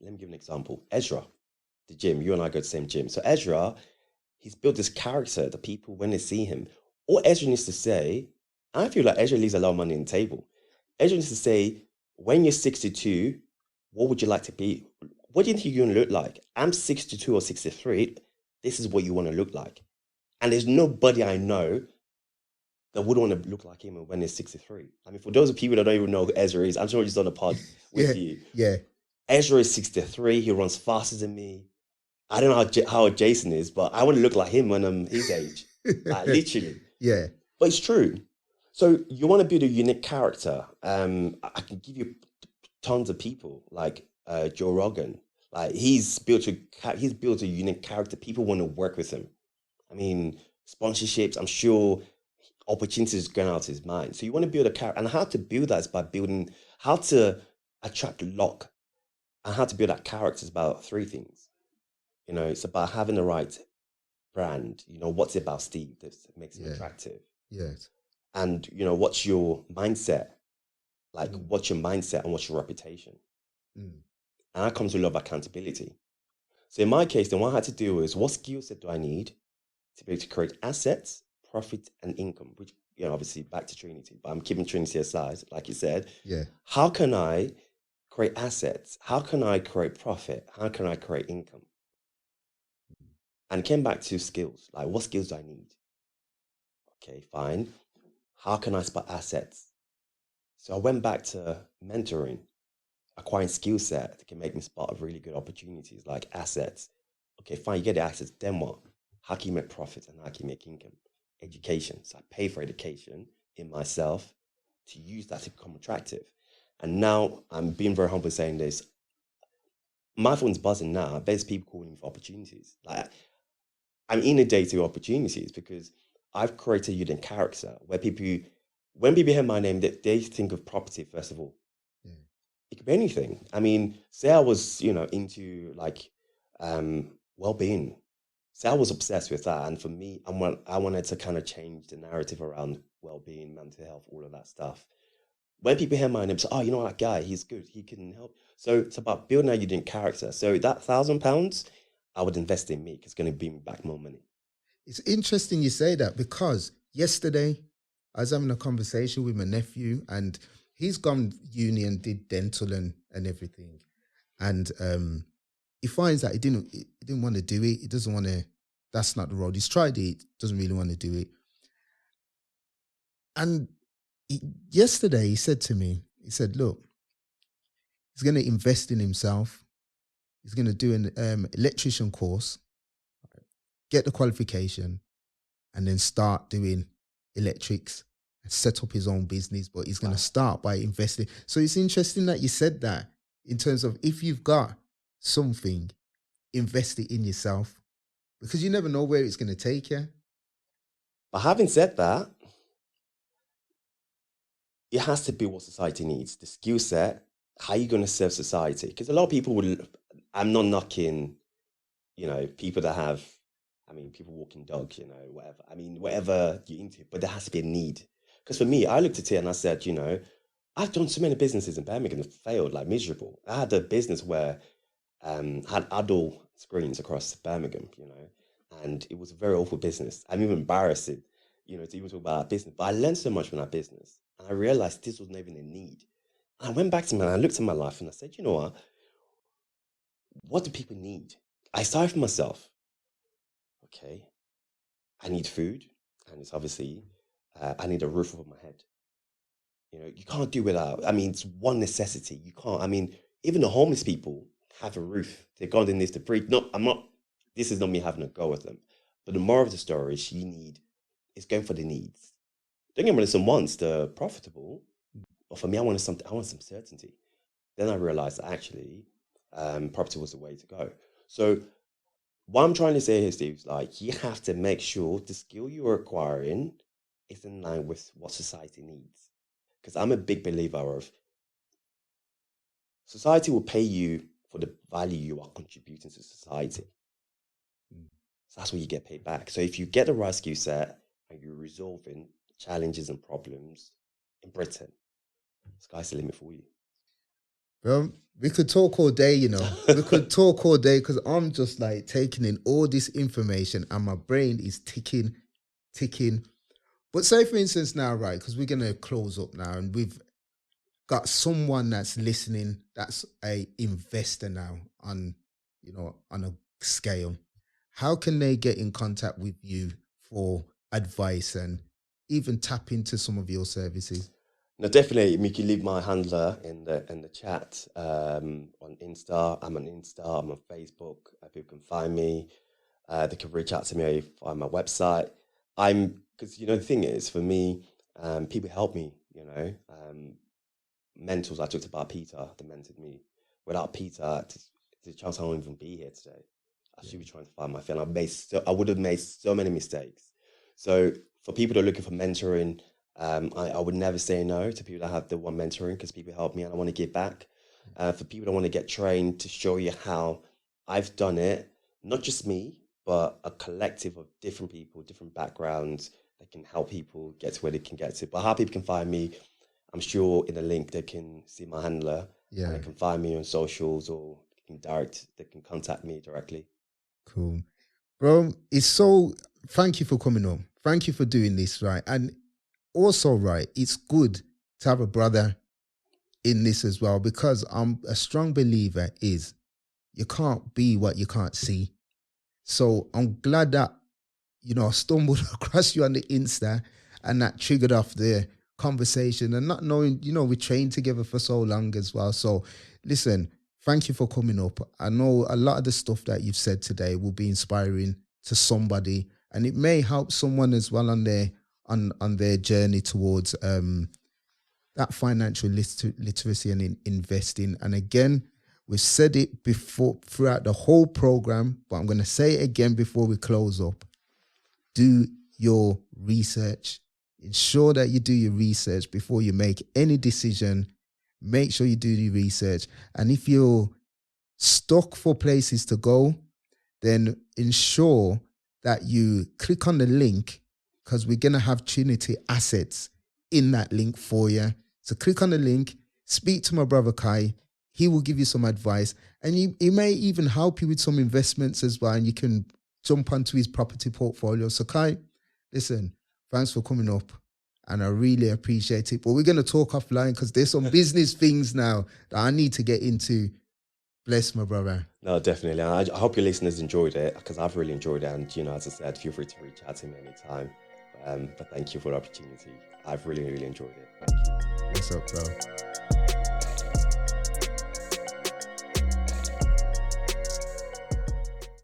Let me give an example. Ezra, the gym, you and I go to the same gym. So Ezra, he's built this character that people, when they see him, all Ezra needs to say, I feel like Ezra leaves a lot of money on the table. Ezra needs to say, when you're 62, what would you like to be? What do you think you're going to look like? I'm 62 or 63. This is what you want to look like. And there's nobody I know that wouldn't want to look like him when they're 63. I mean, for those people that don't even know who Ezra is, I'm sure he's on a pod with you. Yeah. Ezra is 63. He runs faster than me. I don't know how Jason is, but I want to look like him when I'm his age. Like, literally. Yeah. But it's true. So you want to build a unique character. I can give you tons of people like Joe Rogan. Like he's built a unique character. People want to work with him. I mean, sponsorships, I'm sure opportunities going out of his mind. So you want to build a character. And how to build that is by building, how to attract lock. And how to build that character is about three things. It's about having the right brand. What's it about Steve that makes him attractive? Yes. And, what's your mindset? Like, what's your mindset and what's your reputation? And that comes with a lot of accountability. So in my case, then what I had to do was, what skill set do I need to be able to create assets, profit, and income? Which, obviously back to Trinity, but I'm keeping Trinity aside, like you said. Yeah. How can I create assets? How can I create profit? How can I create income? And came back to skills. Like, what skills do I need? Okay, fine. How can I spot assets? So I went back to mentoring, acquiring skill set that can make me spot really good opportunities like assets. Okay, fine, you get the assets, then what? How can you make profits and how can you make income? Education. So I pay for education in myself to use that to become attractive. And now I'm being very humble saying this. My phone's buzzing now. There's people calling me for opportunities. Like, I'm inundated with opportunities because I've created a unique character where when people hear my name, they think of property first of all. Yeah. It could be anything. I mean, say I was, into like well-being. Say I was obsessed with that, and for me, I wanted to kind of change the narrative around well-being, mental health, all of that stuff. When people hear my name, say, "Oh, you know that guy? He's good. He can help." So it's about building a unique character. So that £1,000, I would invest in me because it's going to bring me back more money. It's interesting you say that because yesterday I was having a conversation with my nephew and he's gone uni and did dental and everything. And he finds that he didn't want to do it. He doesn't want to, that's not the road. He's tried it, doesn't really want to do it. And yesterday he said to me, he said, look, he's going to invest in himself. He's going to do an electrician course, get the qualification, and then start doing electrics and set up his own business. But he's going to start by investing. So it's interesting that you said that in terms of if you've got something, invest it in yourself because you never know where it's going to take you. But having said that, it has to be what society needs. The skill set, how are you going to serve society? Because a lot of people I'm not knocking, people that have, people walking dogs, whatever. Whatever you're into, but there has to be a need. Because for me, I looked at it and I said, I've done so many businesses in Birmingham that failed, like miserable. I had a business where had adult screens across Birmingham, and it was a very awful business. I'm even embarrassed, to even talk about that business. But I learned so much from that business. And I realized this wasn't even a need. And I went back to me and I looked at my life and I said, you know what do people need? I started for myself. Okay, I need food, and it's obviously I need a roof over my head. You can't do without. It's one necessity. You can't. Even the homeless people have a roof. They're going in this to breathe. No, I'm not. This is not me having a go with them. But the moral of the story is it's going for the needs. don't get me wrong, some ones they're profitable, but for me, I want some certainty. Then I realized that actually, property was the way to go. So what I'm trying to say here, Steve, is like you have to make sure the skill you're acquiring is in line with what society needs. Because I'm a big believer of society will pay you for the value you are contributing to society. So that's what you get paid back. So if you get the right skill set and you're resolving challenges and problems in Britain, sky's the limit for you. Well, we could talk all day, you know. We could talk all day because I'm just like taking in all this information and my brain is ticking. But say, for instance, now, right, because we're going to close up now and we've got someone that's listening that's a investor now on, you know, on a scale. How can they get in contact with you for advice and even tap into some of your services? No, definitely. You can leave my handler in the chat on Insta. I'm on Insta. I'm on Facebook. People can find me. They can reach out to me on my website. Because the thing is, for me, people help me. Mentors. I talked about Peter. That mentored me. Without Peter, there's a chance I won't even be here today. I should be trying to find my friend. I would have made so many mistakes. So for people that are looking for mentoring, I would never say no to people that have the one mentoring because people help me and I want to give back. For people that want to get trained to show you how I've done it, not just me, but a collective of different people, different backgrounds that can help people get to where they can get to. But how people can find me, I'm sure in the link they can see my handler. Yeah. And they can find me on socials or they can contact me directly. Cool. Bro, thank you for coming on. Thank you for doing this, right? And also, right, it's good to have a brother in this as well, because I'm a strong believer is you can't be what you can't see. So I'm glad that, I stumbled across you on the Insta and that triggered off the conversation and not knowing, we trained together for so long as well. So listen, thank you for coming up. I know a lot of the stuff that you've said today will be inspiring to somebody and it may help someone as well on their journey towards that financial literacy and investing. And again, we've said it before throughout the whole program, but I'm going to say it again before we close up. Do your research. Ensure that you do your research before you make any decision. Make sure you do the research. And if you're stuck for places to go, then ensure that you click on the link because we're going to have Trinity Assets in that link for you. So click on the link, speak to my brother Kai. He will give you some advice and he may even help you with some investments as well. And you can jump onto his property portfolio. So Kai, listen, thanks for coming up and I really appreciate it. But we're going to talk offline because there's some business things now that I need to get into. Bless my brother. No, definitely. I hope your listeners enjoyed it because I've really enjoyed it. And, as I said, feel free to reach out to me anytime. But thank you for the opportunity. I've really, really enjoyed it. Thank you. What's up, bro?